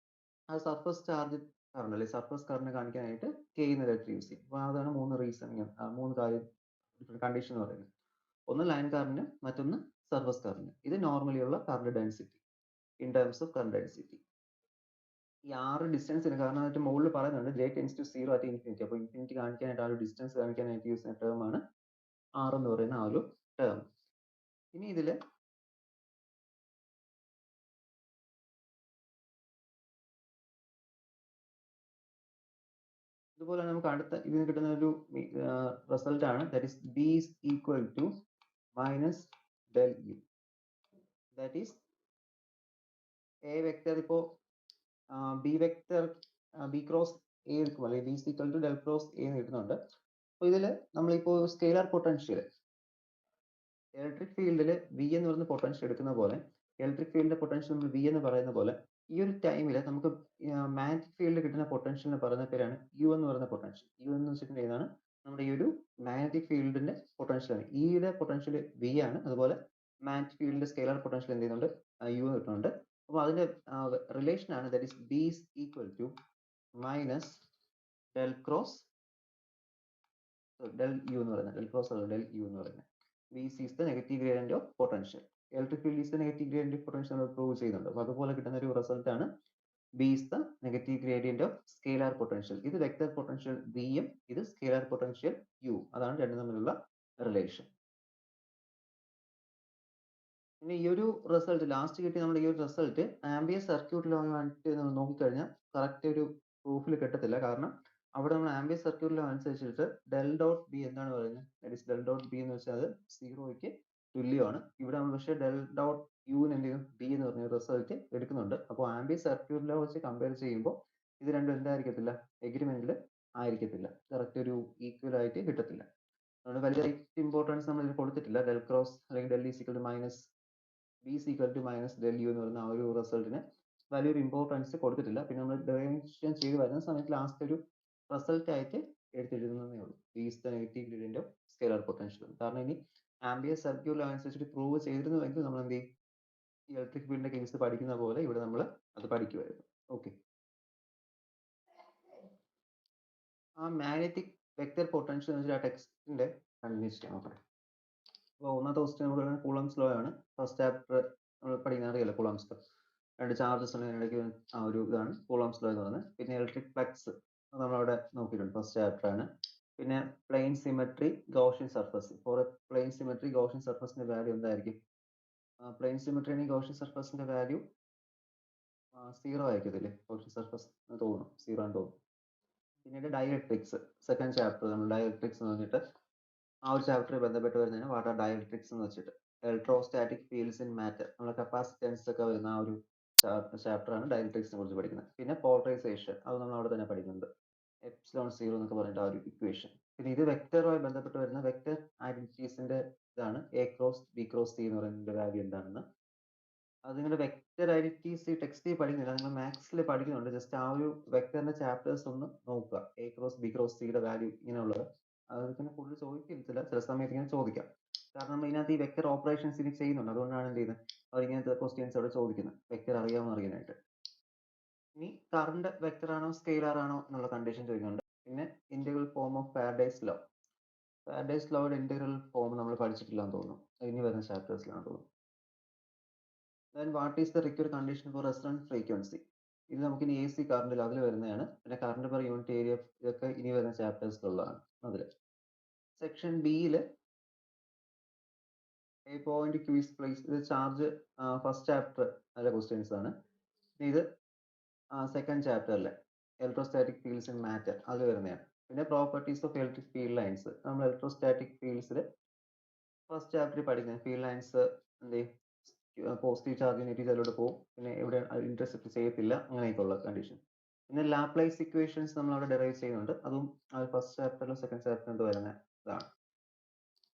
ആ സർഫസ് ചാർജ് കറണ്ട് അല്ലെ, സർഫസ് കറണ്ട് കാണിക്കാനായിട്ട് കെ എന്ന ലെറ്റർ യൂസ് ചെയ്യും. അപ്പൊ അതാണ് മൂന്ന് റീസണിങ്, മൂന്ന് കാര്യം കണ്ടീഷൻ എന്ന് പറയുന്നത്. ഒന്ന് ലൈൻ കറണ്ട്, മറ്റൊന്ന് സർഫസ് കറണ്ട്. ഇത് നോർമലി ഉള്ള current density in terms of current density. ഈ ആറ് ഡിസ്റ്റൻസിന് കാരണം അതിന്റെ മുകളിൽ പറയുന്നുണ്ട് J tends to 0 at infinity. അപ്പോൾ ഇൻഫിനിറ്റി കാണിക്കാനായിട്ട് ആ ഒരു ഡിസ്റ്റൻസ് കാണിക്കാനായിട്ട് യൂസ് ചെയ്യുന്ന ടേം ആണ് ആർ എന്ന് പറയുന്ന ആ ഒരു ടേം. ഇനി ഇതില് ഇതുപോലെ നമുക്ക് അടുത്ത ഇതിന് കിട്ടുന്ന ഒരു റിസൾട്ട് ആണ് that is B is equal to minus del U. That is A vector ഇപ്പോ B vector B cross A എടുക്കുമ്പോൾ അല്ലെങ്കിൽ B is equal to del cross A എന്ന് കിട്ടുന്നുണ്ട്. അപ്പോൾ ഇതിൽ നമ്മളിപ്പോ സ്കെയിലർ പൊട്ടൻഷ്യൽ ഇലക്ട്രിക് ഫീൽഡിൽ വി എന്ന് പറയുന്ന പൊട്ടൻഷ്യൽ എടുക്കുന്ന പോലെ ഇലക്ട്രിക് ഫീൽഡിന്റെ പൊട്ടൻഷ്യൽ നമ്മൾ വി എന്ന് പറയുന്ന പോലെ ഈ ഒരു ടൈമിൽ നമുക്ക് മാഗ്നറ്റിക് ഫീൽഡിൽ കിട്ടുന്ന പൊട്ടൻഷ്യലിന് പറയുന്ന പേരാണ് യു എന്ന് പറയുന്ന പൊട്ടൻഷ്യൽ. യു എന്ന് വെച്ചിട്ടുണ്ടെങ്കിൽ ഏതാണ്? നമ്മുടെ ഈ ഒരു മാഗ്നറ്റിക് ഫീൽഡിന്റെ പൊട്ടൻഷ്യൽ ആണ്. ഇയുടെ പൊട്ടൻഷ്യൽ വി ആണ്. അതുപോലെ മാഗ്നറ്റിക് ഫീൽഡിന്റെ സ്കെയിലർ പൊട്ടൻഷ്യൽ എന്ത് ചെയ്യുന്നുണ്ട്? യു കിട്ടുന്നുണ്ട്. അപ്പോൾ അതിന്റെ റിലേഷൻ ആണ് that is B is equal to minus del cross del U എന്ന് പറയുന്നത്, ഡെൽ ക്രോസ് ഡെൽ യു എന്ന് പറയുന്നത്. Vc is the negative gradient of potential. Electric field is the negative gradient of potential നമ്മൾ prove ചെയ്യുന്നുണ്ട്. അപ്പോൾ അതുപോലെ കിട്ടുന്ന ഒരു റിസൾട്ട് ആണ് B is the negative gradient of scalar potential. ഇത് വെക്ടർ പൊട്ടൻഷ്യൽ V യും ഇത് സ്കെയിലർ പൊട്ടൻഷ്യൽ U. അതാണ് രണ്ടും തമ്മിലുള്ള റിലേഷൻ. ഇനി ഈ ഒരു റിസൾട്ട് ലാസ്റ്റ് കിട്ടിയ നമ്മുടെ ഈ ഒരു റിസൾട്ട് ആംബിയന്റ് സർക്യൂട്ടിലായിട്ട് നമ്മൾ നോക്കിക്കഴിഞ്ഞാൽ കറക്റ്റ് ഒരു പ്രൂഫിൽ കിട്ടത്തില്ല. കാരണം അവിടെ നമ്മൾ ആംബിയന്റ് സർക്യൂട്ട് ലോ അനുസരിച്ചിട്ട് ഡെൽ ഡോട്ട് ബി എന്താണ് പറയുന്നത്, that is del dot B എന്ന് വെച്ചാൽ അത് 0ക്ക് തുല്യമാണ്. ഇവിടെ നമ്മൾ പക്ഷേ ഡെൽ ഡോട്ട് യുവിന് എന്ത് ചെയ്യും, ബി എന്ന് പറഞ്ഞ റിസൾട്ട് എടുക്കുന്നുണ്ട്. അപ്പോൾ ആംബിയന്റ് സർക്യൂട്ട് ലോ വെച്ച് കമ്പയർ ചെയ്യുമ്പോൾ ഇത് രണ്ടും എന്തായിരിക്കത്തില്ല, എഗ്രിമെന്റിൽ ആയിരിക്കത്തില്ല, കറക്റ്റ് ഒരു ഈക്വൽ ആയിട്ട് കിട്ടത്തില്ല. അതുകൊണ്ട് വലിയ ഇമ്പോർട്ടൻസ് നമ്മൾ ഇതിന് കൊടുത്തിട്ടില്ല. ഡെൽ ക്രോസ് അല്ലെങ്കിൽ del is equal to minus B equal to minus del U എന്ന് പറയുന്ന ആ ഒരു റിസൾട്ടിന് വലിയൊരു ഇമ്പോർട്ടൻസ് കൊടുത്തിട്ടില്ല. പിന്നെ നമ്മൾ ഡെറിവേഷൻ ചെയ്ത് വരുന്ന സമയത്ത് ലാസ്റ്റ് ഒരു റിസൾട്ട് ആയിട്ട് എടുത്തെഴുതുന്നതേ ഉള്ളൂ. B is the negative gradient of scalar potential. കാരണം ഇനി ആംബിയന്റ് സർക്യൂട്ട് ലോ അനുസരിച്ചിട്ട് പ്രൂവ് ചെയ്തിരുന്നുവെങ്കിൽ നമ്മൾ എന്ത് ചെയ്യും, ഈ ഇലക്ട്രിക് ഫീൽഡിന്റെ കേസ് പഠിക്കുന്ന പോലെ ഇവിടെ നമ്മൾ അത് പഠിക്കുമായിരുന്നു. ഓക്കെ, ആ മാഗ്നറ്റിക് വെക്റ്റർ പൊട്ടൻഷ്യൽ എന്ന് വെച്ചാൽ ആ ടെക്സ്റ്റിന്റെ കണ്ടിന്യൂസ് നോക്കാം. അപ്പോൾ ഒന്നാമത്തെ ക്വസ്റ്റ്യൻ നമുക്ക് പറയുന്നത് കൂളംസ് ലോ ആണ്. ഫസ്റ്റ് ചാപ്റ്റർ നമ്മൾ പഠിക്കുന്ന അറിയാലോ, കൂളംസ് ലോ. രണ്ട് ചാർജസ് ഉള്ളതിനിടയ്ക്ക് ആ ഒരു ഇതാണ് കൂളംസ് ലോ എന്ന് പറയുന്നത്. പിന്നെ ഇലക്ട്രിക് ഫ്ലക്സ് നമ്മളവിടെ നോക്കിയിട്ടുണ്ട്, ഫസ്റ്റ് ചാപ്റ്റർ ആണ്. പിന്നെ plane symmetry, Gaussian surface. For a plane symmetry Gaussian സർഫസിന്റെ വാല്യൂ എന്തായിരിക്കും? പ്ലെയിൻ സിമെട്രി ആണെങ്കിൽ ഗൗഷ്യൻ സർഫസിന്റെ വാല്യൂ 0 ആയിരിക്കത്തില്ലേ? ഗൗഷ്യൻ സർഫസ് തോന്നുന്നു 0 ആണെന്ന് തോന്നുന്നു. പിന്നീട് ഡയലക്ട്രിക്സ്, സെക്കൻഡ് ചാപ്റ്റർ നമ്മൾ ഡയലക്ട്രിക്സ് എന്ന് പറഞ്ഞിട്ട് ആ ഒരു ചാപ്റ്റർ ബന്ധപ്പെട്ട് വരുന്നതിന് വാട്ട് ആർ ഡയലക്ട്രിക്സ് എന്ന് വെച്ചിട്ട് ഇലക്ട്രോസ്റ്റാറ്റിക് ഫീൽഡ്സ് ഇൻ മാറ്റർ, നമ്മുടെ കപ്പാസിറ്റൻസ് ഒക്കെ വരുന്ന ആ ഒരു ചാപ്റ്റർ ആണ് ഡയലക്ട്രിക്സിനെ കുറിച്ച് പഠിക്കുന്നത്. പിന്നെ പോളറൈസേഷൻ, അത് നമ്മൾ അവിടെ തന്നെ പഠിക്കുന്നുണ്ട്, എപ്സിലോൺ 0 എന്നൊക്കെ പറഞ്ഞിട്ട് ആ ഒരു ഇക്വേഷൻ. പിന്നെ ഇത് വെക്ടറുമായി ബന്ധപ്പെട്ട് വരുന്ന വെക്ടർ ഐഡന്റിറ്റീസിന്റെ ഇതാണ് A cross B cross C എന്ന് പറയുന്നതിന്റെ വാല്യൂ എന്താണെന്ന്. അത് നിങ്ങളുടെ വെക്ടർ ഐഡന്റിറ്റീസ് ടെക്സ്റ്റിൽ പഠിക്കുന്നില്ല, നിങ്ങൾ മാത്സിൽ പഠിക്കുന്നുണ്ട്. ജസ്റ്റ് ആ ഒരു വെക്ടറിന്റെ ചാപ്റ്റേഴ്സ് ഒന്ന് നോക്കുക. എ ക്രോസ് ബി ക്രോസ് സിയുടെ വാല്യൂ ഇങ്ങനെയുള്ളത് അതിനെ കൂടുതൽ ചോദിക്കത്തില്ല, ചില സമയത്ത് ഇങ്ങനെ ചോദിക്കാം. കാരണം നമ്മൾ ഇതിനകത്ത് ഈ വെക്ടർ ഓപ്പറേഷൻസ് ഇനി ചെയ്യുന്നുണ്ട്, അതുകൊണ്ടാണ് എന്ത് ചെയ്യുന്നത്, അവർ ഇങ്ങനത്തെ ക്വസ്റ്റ്യൻസ് അവിടെ ചോദിക്കുന്നത്, വെക്ടർ അറിയാമെന്ന് അറിയാനായിട്ട്. ഇനി കറണ്ട് വെക്ടർ ആണോ സ്കെയിലർ ആണോ എന്നുള്ള കണ്ടീഷൻ ചോദിക്കുന്നുണ്ട്. പിന്നെ integral form of Faraday's law. Faraday's ലോയുടെ ഇന്റഗ്രൽ ഫോം നമ്മൾ പഠിച്ചിട്ടില്ലാന്ന് തോന്നുന്നു, ഇനി വരുന്ന ചാപ്റ്റേഴ്സിലാണ് തോന്നുന്നു. Then what is the required condition for resonance frequency? ഇത് നമുക്ക് ഇനി എ സി കറണ്ടിൽ അതിൽ വരുന്നതാണ്. പിന്നെ കറണ്ട് പെർ യൂണിറ്റ് ഏരിയ ഇതൊക്കെ ഇനി വരുന്ന ചാപ്റ്റേഴ്സിലുള്ളതാണ്. അതിൽ സെക്ഷൻ ബിയിൽ A point Q is place, ഇത് ചാർജ് ഫസ്റ്റ് ചാപ്റ്റർ അതിലെ ക്വസ്റ്റ്യൻസ് ആണ്. ഇത് സെക്കൻഡ് ചാപ്റ്ററിലെ ഇലക്ട്രോസ്റ്റാറ്റിക് ഫീൽഡ്സ് ഇൻ മാറ്റർ അതിൽ വരുന്നതാണ്. പിന്നെ properties of electric field lines, നമ്മൾ ഇലക്ട്രോസ്റ്റാറ്റിക് ഫീൽഡ്സിൽ ഫസ്റ്റ് ചാപ്റ്ററിൽ പഠിക്കുന്നത് ഫീൽഡ് ലൈൻസ് എന്ത് ചെയ്യും, പോസിറ്റീവ് ചാർജ് നെഗറ്റീവ് ചാർജിലോട്ട് പോകും, പിന്നെ ഇവിടെ ഇന്റർസെപ്റ്റ് ചെയ്യത്തില്ല, അങ്ങനെയൊക്കെയുള്ള കണ്ടീഷൻ. പിന്നെ ലാപ്ലേസ് ഇക്വേഷൻസ് നമ്മൾ അവിടെ ഡെറൈവ് ചെയ്യുന്നുണ്ട്, അതും ഫസ്റ്റ് ചാപ്റ്ററിലും സെക്കൻഡ് ചാപ്റ്ററിലും വരുന്ന ഇതാണ്.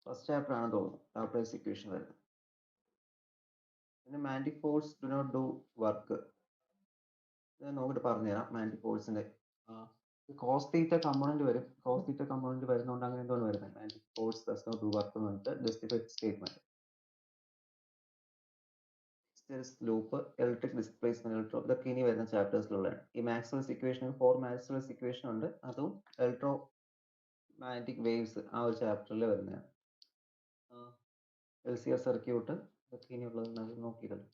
ഫസ്റ്റ് ചാപ്റ്റർ ആണ് തോന്നുന്നു ലാപ്ലേസ് ഇക്വേഷൻ വരുന്നത്. പിന്നെ magnetic do not do work, ഇത് നോക്കിയിട്ട് പറഞ്ഞുതരാം. മാഗ്നറ്റിക് ഫോഴ്സിന്റെ കോസ് തീറ്റ കമ്പോണന്റ് വരും, കോസ് തീറ്റ കമ്പോണന്റ് വരുന്നതുകൊണ്ട് അങ്ങനെ എന്താണ് വരുന്നത്, magnetic force does not do work എന്ന് പറഞ്ഞിട്ട് justified statement. Loop, electric displacement, electro, ഇതൊക്കെ ഇനി വരുന്ന ചാപ്റ്റേഴ്സിലുള്ളതാണ്. ഈ മാക്സ്വെൽസ് ഇക്വേഷൻ 4 മാക്സ്വെൽസ് ഇക്വേഷൻ ഉണ്ട്, അതും ഇലക്ട്രോ മാഗ്നറ്റിക് വേവ്സ് ആ ഒരു ചാപ്റ്ററിൽ വരുന്നതാണ്. LCR സർക്യൂട്ട് ഇതൊക്കെ ഇനിയുള്ളത് നോക്കിയിട്ടല്ലോ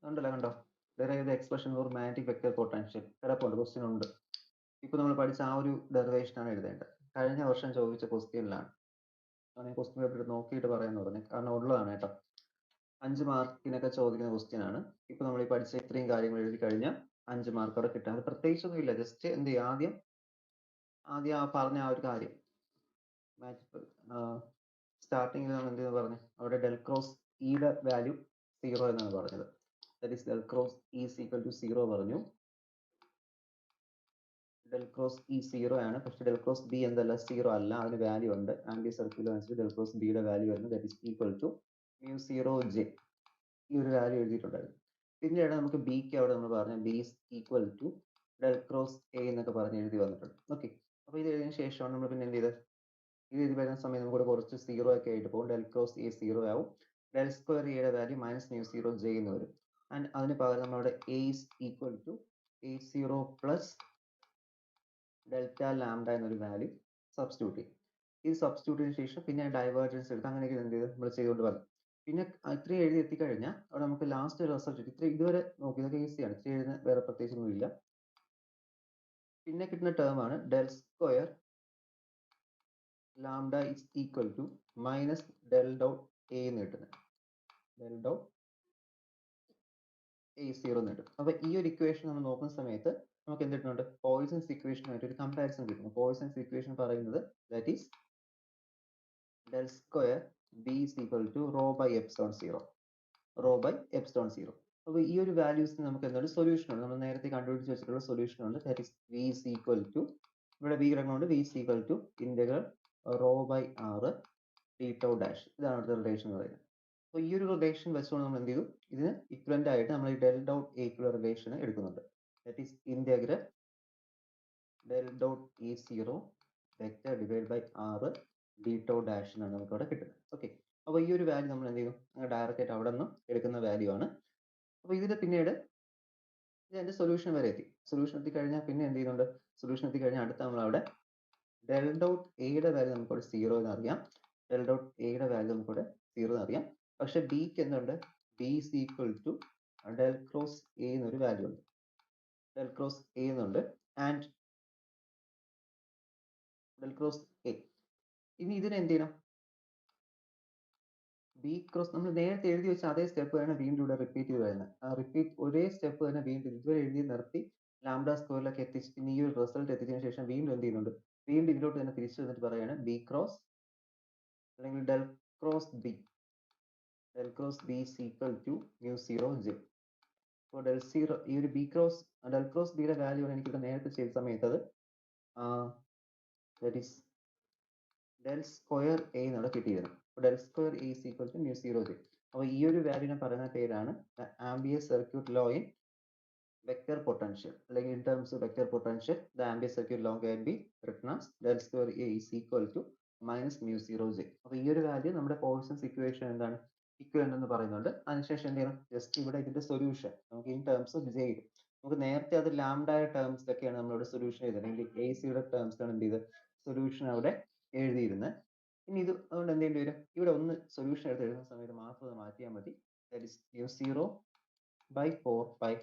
ഉണ്ടല്ലോ, കണ്ടോ, derive the expression for magnetic vector potential കിടപ്പുണ്ട്, ക്വസ്റ്റ്യൻ ഉണ്ട്. ഇപ്പൊ നമ്മൾ പഠിച്ച ആ ഒരു ഡെറിവേഷൻ ആണ് എഴുതേണ്ടത്. കഴിഞ്ഞ വർഷം ചോദിച്ച ക്വസ്റ്റ്യനിലാണ്, ഞാൻ ക്വസ്റ്റ്യൻ പേപ്പർ നോക്കിയിട്ട് പറയാന്ന് പറഞ്ഞു, കാരണം ഉള്ളതാണ് കേട്ടോ. 5 മാർക്കിനൊക്കെ ചോദിക്കുന്ന ക്വസ്റ്റ്യൻ ആണ്. ഇപ്പൊ നമ്മൾ ഈ പഠിച്ച ഇത്രയും കാര്യങ്ങൾ എഴുതി കഴിഞ്ഞാൽ 5 മാർക്ക് അവിടെ കിട്ടാൻ പ്രത്യേകിച്ചൊന്നും ഇല്ല. ജസ്റ്റ് എന്ത് ചെയ്യും, ആദ്യം ആ പറഞ്ഞ ആ ഒരു കാര്യം സ്റ്റാർട്ടിങ്ങിൽ നമ്മൾ എന്ത് പറഞ്ഞു, അവിടെ ഡെൽ ക്രോസ് ഇയുടെ വാല്യൂ 0 എന്നാണ് പറഞ്ഞത്. That is del cross E is equal to 0 പറഞ്ഞു. ഡെൽ ക്രോസ് ഇ 0 ആണ്, പക്ഷെ ഡെൽ ക്രോസ് ബി എന്തല്ല, 0 അല്ല, അതിന് വാല്യൂ ഉണ്ട്. ആംബിയന്റ് സർക്യൂട്ട് അനുസരിച്ച് ഡെൽ ക്രോസ് ബിയുടെ വാല്യൂ വരുന്നത് that is equal to mu 0 j, ഈ ഒരു വാല്യൂ എഴുതിയിട്ടുണ്ടായിരുന്നു. പിന്നീട് നമുക്ക് ബിക്ക് അവിടെ നമ്മൾ പറഞ്ഞു B is equal to del cross A എന്നൊക്കെ പറഞ്ഞ് എഴുതി വന്നിട്ടുണ്ട്. ഓക്കെ, അപ്പോൾ ഇത് എഴുതിയതിനു ശേഷമാണ് നമ്മൾ പിന്നെ എന്ത് ചെയ്തത്, ഇത് എഴുതി വരുന്ന സമയം നമുക്ക് കുറച്ച് 0 ഒക്കെ ആയിട്ട് പോകും. ഡെൽ ക്രോസ് എ 0 ആവും, ഡെൽ സ്ക്വയർ എയുടെ വാല്യൂ മൈനസ് mu 0 j എന്ന് വരും. ആൻഡ് അതിന് പകരം നമ്മളവിടെ A is equal to A0 plus delta lambda എന്നൊരു വാല്യൂ സബ്സ്റ്റിറ്റ്യൂട്ട് ചെയ്യും. ഇത് സബ്സ്റ്റിറ്റ്യൂട്ട് ചെയ്തതിനു ശേഷം പിന്നെ ഡൈവേർജൻസ് എടുത്ത് അങ്ങനെയൊക്കെ എന്ത് ചെയ്ത് നമ്മൾ ചെയ്തുകൊണ്ട് വന്നു. പിന്നെ ഇത്രയും എഴുതി എത്തിക്കഴിഞ്ഞാൽ അവിടെ നമുക്ക് ലാസ്റ്റ് റിസൾട്ട് ഇതുവരെ നോക്കി, ഇതൊക്കെ ഈസിയാണ്, ഇത്രയും എഴുതുന്ന വേറെ പ്രത്യേകിച്ചൊന്നും ഇല്ല. പിന്നെ കിട്ടുന്ന ടേം ആണ് del square lambda is equal to minus del dot A എന്ന് കിട്ടുന്നത്. ഡെൽ ഡോട്ട് എ സീറോ എന്ന് കിട്ടും. അപ്പൊ ഈ ഒരു ഇക്വേഷൻ നമ്മൾ നോക്കുന്ന സമയത്ത് നമുക്ക് എന്ത് കിട്ടുന്നുണ്ട്? പോയിസൺസ് ഇക്വേഷനുമായിട്ട് ഒരു കമ്പാരിസൺ കിട്ടുന്നു. പോയിസൺസ് ഇക്വേഷൻ പറയുന്നത് that is del square b is equal to rho by epsilon 0. Rho by epsilon zero. അപ്പോൾ ഈ ഒരു വാല്യൂസിന് നമുക്ക് എന്താണ് സൊല്യൂഷൻ ഉണ്ട്. നമ്മൾ നേരത്തെ കണ്ടുപിടിച്ച് വെച്ചിട്ടുള്ള സൊല്യൂഷൻ ഉണ്ട്. That is V is equal to, ഇവിടെ വി കിടക്കുന്നുണ്ട്, V is equal to integral rho by R T tau dash. ഇതാണ് അടുത്ത റിലേഷൻ എന്ന് പറയുന്നത്. അപ്പോൾ ഈ ഒരു റിലേഷൻ വെച്ചുകൊണ്ട് നമ്മൾ എന്ത് ചെയ്തു, ഇതിന് ഇക്വലന്റ് ആയിട്ട് നമ്മൾ ഈ ഡെൽ ഡോട്ട് എക്കുള്ള റിലേഷൻ എടുക്കുന്നുണ്ട്. That is integral del dot E zero vector divide by R D tau dash എന്നാണ് നമുക്ക് അവിടെ കിട്ടുന്നത്. ഓക്കെ, അപ്പോൾ ഈ ഒരു വാല്യൂ നമ്മൾ എന്ത് ചെയ്യും, ഡയറക്റ്റ് ആയിട്ട് അവിടെ നിന്ന് എടുക്കുന്ന വാല്യൂ ആണ്. അപ്പോൾ ഇതിന്റെ പിന്നീട് ഇതിന്റെ സൊല്യൂഷൻ വരെ എത്തി. സൊല്യൂഷൻ എത്തിക്കഴിഞ്ഞാൽ പിന്നെ എന്ത് ചെയ്യുന്നുണ്ട്, സൊല്യൂഷൻ എത്തിക്കഴിഞ്ഞാൽ അടുത്ത നമ്മൾ അവിടെ ഡെൽ ഡോട്ട് എയുടെ വാല്യൂ നമുക്കിവിടെ സീറോ എന്ന് അറിയാം. ഡെൽ ഡോട്ട് എയുടെ വാല്യൂ നമുക്കിവിടെ സീറോ എന്ന് അറിയാം. പക്ഷെ ബിക്ക് എന്തുണ്ട്, B is equal to del cross A എന്നൊരു വാല്യൂ ഉണ്ട്. ഡെൽ ക്രോസ് എ എന്നുണ്ട് ആൻഡ് ഡെൽ ക്രോസ് എ. ഇനി ഇതിന് എന്ത് ചെയ്യണം, ബി ക്രോസ് നമ്മൾ നേരത്തെ എഴുതി വെച്ച അതേ സ്റ്റെപ്പ് തന്നെ വീണ്ടും ഇവിടെ റിപ്പീറ്റ് ചെയ്ത് വരുന്നത്. ആ റിപ്പീറ്റ് ഒരേ സ്റ്റെപ്പ് തന്നെ വീണ്ടും ഇതുവരെ എഴുതി നിർത്തി ലാംഡ സ്ക്വയറിലേക്ക് എത്തിച്ച് പിന്നെ ഈ ഒരു റിസൾട്ട് എത്തിച്ചതിന് ശേഷം വീണ്ടും എന്ത് ചെയ്യുന്നുണ്ട്, വീണ്ടും ഇതിലോട്ട് തന്നെ തിരിച്ചു വന്നിട്ട് പറയാണ് ബി ക്രോസ് അല്ലെങ്കിൽ del cross B, del cross B is equal to mu zero J. അപ്പോൾ ഡെൽ സീറോ, ഈ ഒരു ബി ക്രോസ് ഡെൽ ക്രോസ് ബിയുടെ വാല്യൂ ആണ് എനിക്കിവിടെ നേരത്തെ ചെയ്ത സമയത്ത് അത് that is del square A എന്നാണ് കിട്ടിയിരുന്നത്. Del square A is equal to mu zero J. അപ്പോൾ ഈ ഒരു വാല്യൂനെ പറയുന്ന പേരാണ് Ampere circuit law in vector potential, അല്ലെങ്കിൽ in terms of vector potential the Ampere circuit law can be written as del square A is equal to minus mu zero J. അപ്പോൾ ഈ ഒരു വാല്യൂ നമ്മുടെ പോയിസൺസ് ഇക്വേഷൻ എന്താണ്, equivalent എന്ന് പറയുന്നുണ്ട്. അതിനുശേഷം എന്ത് ചെയ്യണം, ജസ്റ്റ് ഇവിടെ ഇതിന്റെ സൊല്യൂഷൻ നമുക്ക് ഇൻ ടേംസ് ഓഫ് ജെ കിട്ടും. നമുക്ക് നേരത്തെ അത് ലാംഡയുടെ ടേംസിലൊക്കെയാണ് നമ്മളിവിടെ സൊല്യൂഷൻ എഴുതുന്നത്, അല്ലെങ്കിൽ എ സിയുടെ ടേംസിലാണ് എന്ത് ചെയ്ത് സൊല്യൂഷൻ അവിടെ എഴുതിയിരുന്നത്. ഇനി ഇത് അതുകൊണ്ട് എന്ത് ചെയ്യേണ്ടി വരും, ഇവിടെ ഒന്ന് സൊല്യൂഷൻ എടുത്ത് എഴുതുന്ന സമയത്ത് മാത്രം അത് മാറ്റിയാൽ മതി. That is mu zero by 4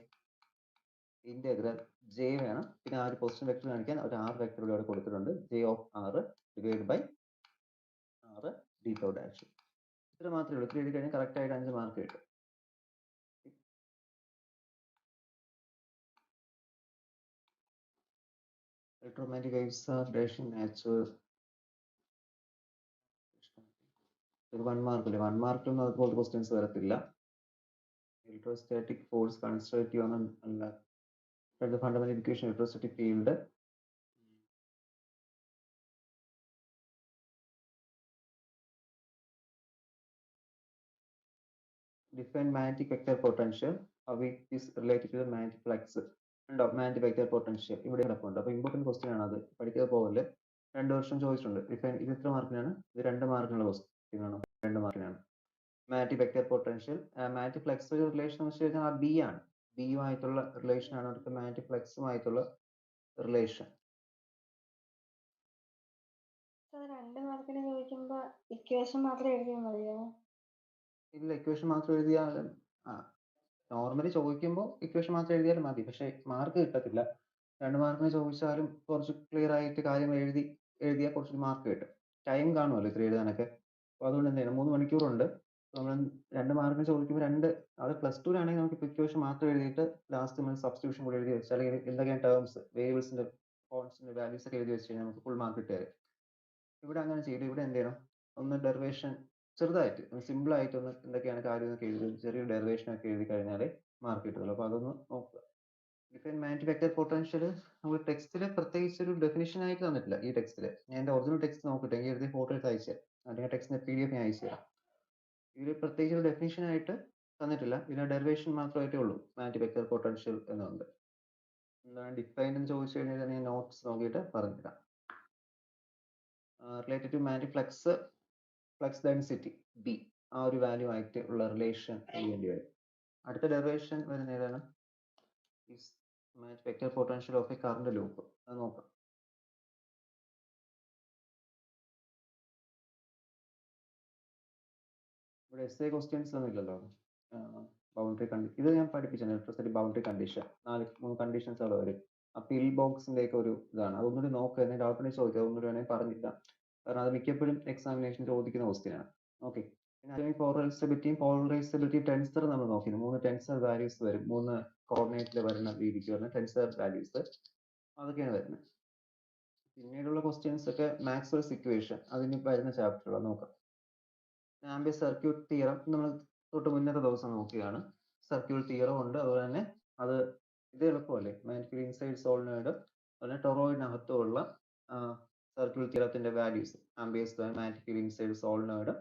integral J വേണം. പിന്നെ ആ ഒരു പൊസിഷൻ വെക്ടർ കാണിക്കാൻ ഒരു ആർ വെക്ടർ ഇവിടെ കൊടുത്തിട്ടുണ്ട്, J of R divide by R D tau dash. ഇത്ര മാത്രമേ ഉള്ളൂ. ഇത്ര എഴുതി കഴിഞ്ഞാൽ കറക്റ്റ് ആയിട്ട് 5 മാർക്ക് കിട്ടും. Electromagnetic waves are dash in nature. ഒരു 1 മാർക്കില്ല, 1 മാർക്കിലൊന്നും അതുപോലെ ക്വസ്റ്റ്യൻസ് വരത്തില്ല. ഇലക്ട്രോസ്റ്റാറ്റിക് ഫോഴ്സ് കൺസ്ട്രക്റ്റീവ് ആണ് അല്ല. Fundamental equation electrostatic field. Define magnetic vector potential, how it is related to the magnetic flux. ഉണ്ടോ magnetic vector potential ഇവിടെ കിടപ്പുണ്ട്. അപ്പോൾ ഇമ്പോർട്ടൻറ്റ് ക്വസ്റ്റ്യൻ ആണ്, അത് പഠിക്കാതെ പോകല്ലേ. 2 വർഷം ചോദിച്ചിട്ടുണ്ട്. ഡിഫൈൻ, ഇത് എത്ര മാർക്കിനാണ്, ഇത് 2 മാർക്കിനുള്ള ക്വസ്റ്റ്യൻ ആണോ, 2 മാർക്കിനാണ്. Magnetic vector potential, magnetic flux relation എന്ന് വെച്ച് കഴിഞ്ഞാൽ ആ ബി ആണ്, ബിയുമായിട്ടുള്ള റിലേഷൻ ആണ് അടുത്ത മാഗ്നറ്റിക് ഫ്ലക്സുമായിട്ടുള്ള റിലേഷൻ. 2 മാർക്കിന് ചോദിക്കുമ്പോ ഇക്വേഷൻ മാത്രം എഴുതിയാൽ മതിയോ? ഇല്ല, ഇക്വേഷൻ മാത്രം എഴുതിയാൽ നോർമലി ചോദിക്കുമ്പോൾ ഇക്വേഷൻ മാത്രം എഴുതിയാലും മതി, പക്ഷെ മാർക്ക് കിട്ടത്തില്ല. 2 മാർക്കിന് ചോദിച്ചാലും കുറച്ച് ക്ലിയർ ആയിട്ട് കാര്യങ്ങൾ എഴുതിയാൽ കുറച്ച് മാർക്ക് കിട്ടും. ടൈം കാണുമല്ലോ ഇത്ര എഴുതാനൊക്കെ. അപ്പോൾ അതുകൊണ്ട് എന്ത് ചെയ്യണം, 3 മണിക്കൂറുണ്ട്. നമ്മൾ 2 മാർക്കിന് ചോദിക്കുമ്പോൾ അത് +2 നമുക്ക് ഇക്വേഷൻ മാത്രം എഴുതിയിട്ട് ലാസ്റ്റ് നമ്മൾ സബ്സ്റ്റിറ്റ്യൂഷൻ കൂടി എഴുതി വെച്ചാൽ, അല്ലെങ്കിൽ എന്തൊക്കെയാണ് ടേംസ്, വേരിയബിൾസിന്റെ കോൺസ്റ്റന്റ് വാല്യൂസ് ഒക്കെ എഴുതി വെച്ച് കഴിഞ്ഞാൽ നമുക്ക് ഫുൾ മാർക്ക് കിട്ടുക. ഇവിടെ അങ്ങനെ ചെയ്തു. ഇവിടെ എന്ത് ചെയ്യണം, ഒന്ന് ഡെറിവേഷൻ ചെറുതായിട്ട് സിമ്പിൾ ആയിട്ട് ഒന്ന് എന്തൊക്കെയാണ് കാര്യം എന്നൊക്കെ എഴുതി ചെറിയ ഡെറിവേഷൻ ഒക്കെ എഴുതി കഴിഞ്ഞാൽ മാർക്ക് കിട്ടുള്ളൂ. അപ്പോൾ അതൊന്ന് നോക്കുക. ഡിഫൈൻ മാഗ്നറ്റിക് വെക്റ്റർ പൊട്ടൻഷ്യൽ നമ്മൾ ടെക്സ്റ്റിൽ പ്രത്യേകിച്ച് ഒരു ഡെഫിനിഷൻ ആയിട്ട് തന്നിട്ടില്ല. ഈ ടെക്സ്റ്റിൽ ഞാൻ എൻ്റെ ഒറിജിനൽ ടെക്സ്റ്റ് നോക്കട്ടെ, എങ്കിൽ എഴുതി ഫോട്ടോ എടുത്ത് അയച്ചു തരാം, അല്ലെങ്കിൽ ടെക്സ്റ്റിന്റെ PDF ഞാൻ അയച്ചു തരാം. ഇതിൽ പ്രത്യേകിച്ച് ഒരു ഡെഫിനിഷൻ ആയിട്ട് തന്നിട്ടില്ല, ഇതിന്റെ ഡെറിവേഷൻ മാത്രമായിട്ടേ ഉള്ളൂ മാഗ്നറ്റിക് വെക്റ്റർ പൊട്ടൻഷ്യൽ എന്നുണ്ട്. എന്താണ് ഡിഫൈൻ എന്ന് ചോദിച്ചു കഴിഞ്ഞാൽ ഞാൻ നോട്ട്സ് നോക്കിയിട്ട് പറഞ്ഞുതരാം. Related to magnetic flux density B, ആ ഒരു വാല്യൂ ആയിട്ട് ഉള്ള റിലേഷൻ ചെയ്യേണ്ടി വരും. അടുത്ത ഡെറിവേഷൻ വരുന്ന ഏതാണ്, magnetic vector potential of A current loop. അത് നോക്കാം. ഇവിടെ എസ്എ ക്വസ്റ്റ്യൻസ് ഒന്നും ഇല്ലല്ലോ. ബൗണ്ടറി കണ്ടീഷൻ ഇത് ഞാൻ പഠിപ്പിച്ചാണ്, ഇലക്ട്രിസിറ്റി ബൗണ്ടറി കണ്ടീഷൻ 3 കണ്ടീഷൻസ് അവിടെ വരും. ആ പിൽ ബോക്സിന്റെ ഒക്കെ ഒരു ഇതാണ്, അതൊന്നുകൂടി നോക്കുക. എന്തെങ്കിലും ഡൗട്ട് ഉണ്ടെങ്കിൽ ചോദിക്കുക, അതൊന്നുകൂടി വേണമെങ്കിൽ പറഞ്ഞില്ല, കാരണം അത് മിക്കപ്പോഴും എക്സാമിനേഷൻ ചോദിക്കുന്ന ക്വസ്റ്റ്യൻ ആണ്. ഓക്കെ, പിന്നെ അറ്റോമിക് പോളറൈസബിലിറ്റി ടെൻസർ നമ്മൾ നോക്കി. 3 ടെൻസർ വാല്യൂസ് വരും. 3 കോർഡിനേറ്റിൽ വരുന്ന രീതിക്ക് വരുന്ന ടെൻസർ വാല്യൂസ് അതൊക്കെയാണ് വരുന്നത്. പിന്നീടുള്ള ക്വസ്റ്റ്യൻസ് ഒക്കെ മാക്സ്വെൽസ് ഇക്വേഷൻ അതിന് വരുന്ന ചാപ്റ്ററുകൾ നോക്കാം. ആംബിയർ സർക്യൂട്ട് തിയറം നമ്മൾ തൊട്ട് മുന്നത്തെ ദിവസം നോക്കിയാണ്. സർക്യൂട്ട് തിയറം ഉണ്ട്. അതുപോലെ തന്നെ അത് ഇത് എളുപ്പമല്ലേ, മാഗ്നറ്റിക് ഇൻസൈഡ് സോളിനോയിഡ് അതുപോലെ ടൊറോയിഡിനകത്തുള്ള സർക്യൂട്ട് തിയറത്തിന്റെ values, Ampere magnetic inside solenoid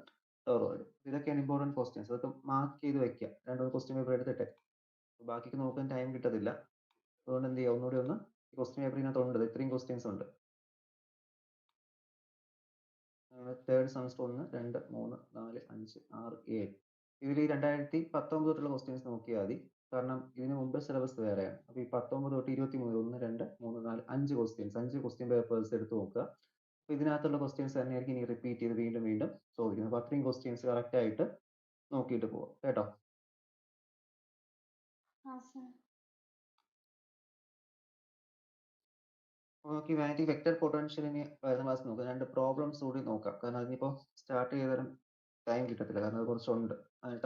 toroid, ഇതൊക്കെയാണ് ഇമ്പോർട്ടൻറ്റ് ക്വസ്റ്റ്യൻസ്. അതൊക്കെ മാർക്ക് ചെയ്ത് വെക്കുക. 2 ക്വസ്റ്റ്യൻ പേപ്പർ എടുത്തിട്ടെ, ബാക്കിക്ക് നോക്കാൻ ടൈം കിട്ടത്തില്ല. അതുകൊണ്ട് എന്ത് ചെയ്യുക, ഒന്നുകൂടി ഒന്ന് ക്വസ്റ്റ്യൻ പേപ്പറിനകത്ത് ഉണ്ട്, ഇത്രയും ക്വസ്റ്റ്യൻസ് ഉണ്ട്. തേർഡ് സെമസ്റ്റർ 1, 2, 3, 4, 5, 6, 7 ഇതിൽ ഈ 2019 തൊട്ടുള്ള ക്വസ്റ്റ്യൻസ് നോക്കിയാൽ മതി. കാരണം ഇതിന് മുമ്പ് സിലബസ് വേറെയാണ്. അപ്പോൾ ഈ 19 തൊട്ട് 23 1, 2, 3, 4, 5 ക്വസ്റ്റ്യൻസ്, 5 ക്വസ്റ്റ്യൻ പേപ്പേഴ്സ് എടുത്ത് നോക്കുക. അപ്പോൾ ഇതിനകത്തുള്ള ക്വസ്റ്റ്യൻസ് തന്നെയായിരിക്കും ഇനി റിപ്പീറ്റ് ചെയ്ത് വീണ്ടും വീണ്ടും ചോദിക്കുന്നത്. അപ്പോൾ അത്രയും ക്വസ്റ്റ്യൻസ് കറക്റ്റ് ആയിട്ട് നോക്കിയിട്ട് പോവാം കേട്ടോ. നമുക്ക് മാഗ്നറ്റിക് വെക്റ്റർ പൊട്ടൻഷ്യലിന് വരുന്ന ക്ലാസ് നോക്കാം. 2 പ്രോബ്ലംസ് കൂടി നോക്കാം. കാരണം അതിനിപ്പോൾ സ്റ്റാർട്ട് ചെയ്താലും ടൈം കിട്ടത്തില്ല, കാരണം അത് കുറച്ചുണ്ട്.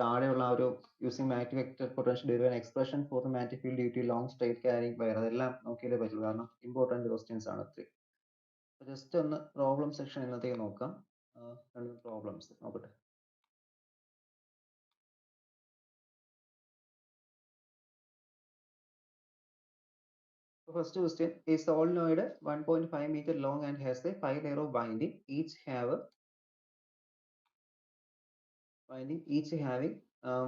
താഴെയുള്ള ആ ഒരു using magnetic vector potential derivation expression for the magnetic field due to long straight carrying wire, അതെല്ലാം നോക്കിയാലേ പറ്റുള്ളൂ, കാരണം ഇമ്പോർട്ടൻറ്റ് ക്വസ്റ്റ്യൻസ് ആണ് ഒത്തിരി. ജസ്റ്റ് ഒന്ന് പ്രോബ്ലം സെക്ഷൻ എന്നത്തേക്ക് നോക്കാം. 2 പ്രോബ്ലംസ് നോക്കട്ടെ. First question, a solenoid 1.5 meter long and has a 5 layer of winding, each having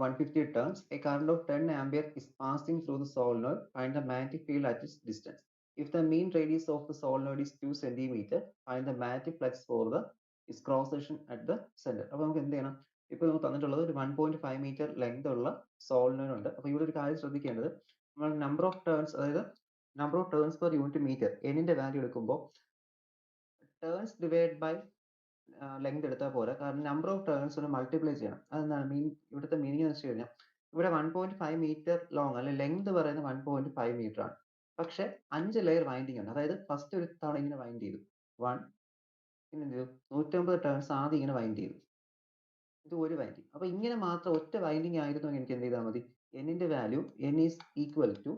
150 turns. A current of 10 ampere is passing through the solenoid. Find the magnetic field at its distance. If the mean radius of the solenoid is 2 centimeter, find the magnetic flux for the its cross section at the center. അപ്പോൾ നമുക്ക് എന്ത് ചെയ്യണം, ഇപ്പോൾ നമുക്ക് തന്നിട്ടുള്ളത് ഒരു 1.5 metre length ഉള്ള solenoid ഉണ്ട്. അപ്പോൾ ഇവിടെ ഒരു കാര്യം ശ്രദ്ധിക്കേണ്ടത്, നമ്മൾ നമ്പർ ഓഫ് ടേൺസ്, അതായത് number of turns per unit metre എന്നിന്റെ വാല്യൂ എടുക്കുമ്പോൾ ടേൺസ് ഡിവൈഡ് ബൈ ലെങ്ത് എടുത്താൽ പോരാ, കാരണം നമ്പർ ഓഫ് ടേൺസ് ഒന്ന് മൾട്ടിപ്ലൈ ചെയ്യണം. അതെന്താണ് ഇവിടുത്തെ മീനിങ് എന്ന് വെച്ച് കഴിഞ്ഞാൽ, ഇവിടെ 1.5 മീറ്റർ ലോങ് അല്ലെ ലെങ്ത് പറയുന്നത് 1.5 മീറ്റർ ആണ്. പക്ഷെ 5 ലെയർ വൈൻഡിങ് ഉണ്ട്. അതായത് ഫസ്റ്റ് ഒരു തവണ ഇങ്ങനെ വൈൻഡ് ചെയ്തു 1, പിന്നെ എന്ത് ചെയ്തു 150 ടേൺസ് ആദ്യം ഇങ്ങനെ വൈൻഡ് ചെയ്തു, ഇത് ഒരു വൈൻഡിങ്. അപ്പൊ ഇങ്ങനെ മാത്രം ഒറ്റ വൈൻഡിങ് ആയിരുന്നു എനിക്ക് എന്ത് ചെയ്താൽ മതി, എന്നിന്റെ value n is equal to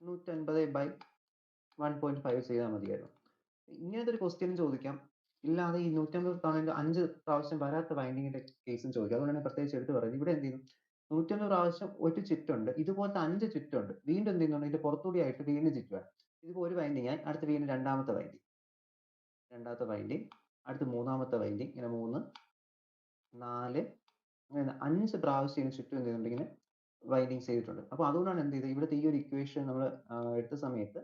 150/1.5 ചെയ്താൽ മതിയായിരുന്നു. ഇങ്ങനത്തെ ഒരു ക്വസ്റ്റ്യൻ ചോദിക്കാം. ഇല്ലാതെ ഈ 150 തവണ 5 പ്രാവശ്യം വരാത്ത വൈൻഡിങ്ങിന്റെ കേസും ചോദിക്കാം. അതുകൊണ്ടാണ് പ്രത്യേകിച്ച് എടുത്ത് പറയുന്നത്. ഇവിടെ എന്ത് ചെയ്യുന്നു, 150 പ്രാവശ്യം ഒരു ചുറ്റുണ്ട്, ഇതുപോലത്തെ 5 ചുറ്റുണ്ട്, വീണ്ടും എന്ത് ചെയ്യുന്നുണ്ട്, ഇതിന്റെ പുറത്തുകൂടി ആയിട്ട് വീണ്ടും ചുറ്റുവാണ്. ഇതിപ്പോ ഒരു വൈൻഡിങ് ആയി, അടുത്ത് വീണ്ടും രണ്ടാമത്തെ വൈൻഡിങ്, അടുത്ത് മൂന്നാമത്തെ വൈൻഡിങ്, ഇങ്ങനെ 3, 4, അങ്ങനെ 5 പ്രാവശ്യം ഇതിന് ചുറ്റും എന്ത് ചെയ്യുന്നുണ്ട്, ഇങ്ങനെ വൈൻഡിങ് ചെയ്തിട്ടുണ്ട്. അപ്പോൾ അതുകൊണ്ടാണ് എന്ത് ചെയ്തത്, ഇവിടുത്തെ ഈ ഒരു ഇക്വേഷൻ നമ്മൾ എടുത്ത സമയത്ത്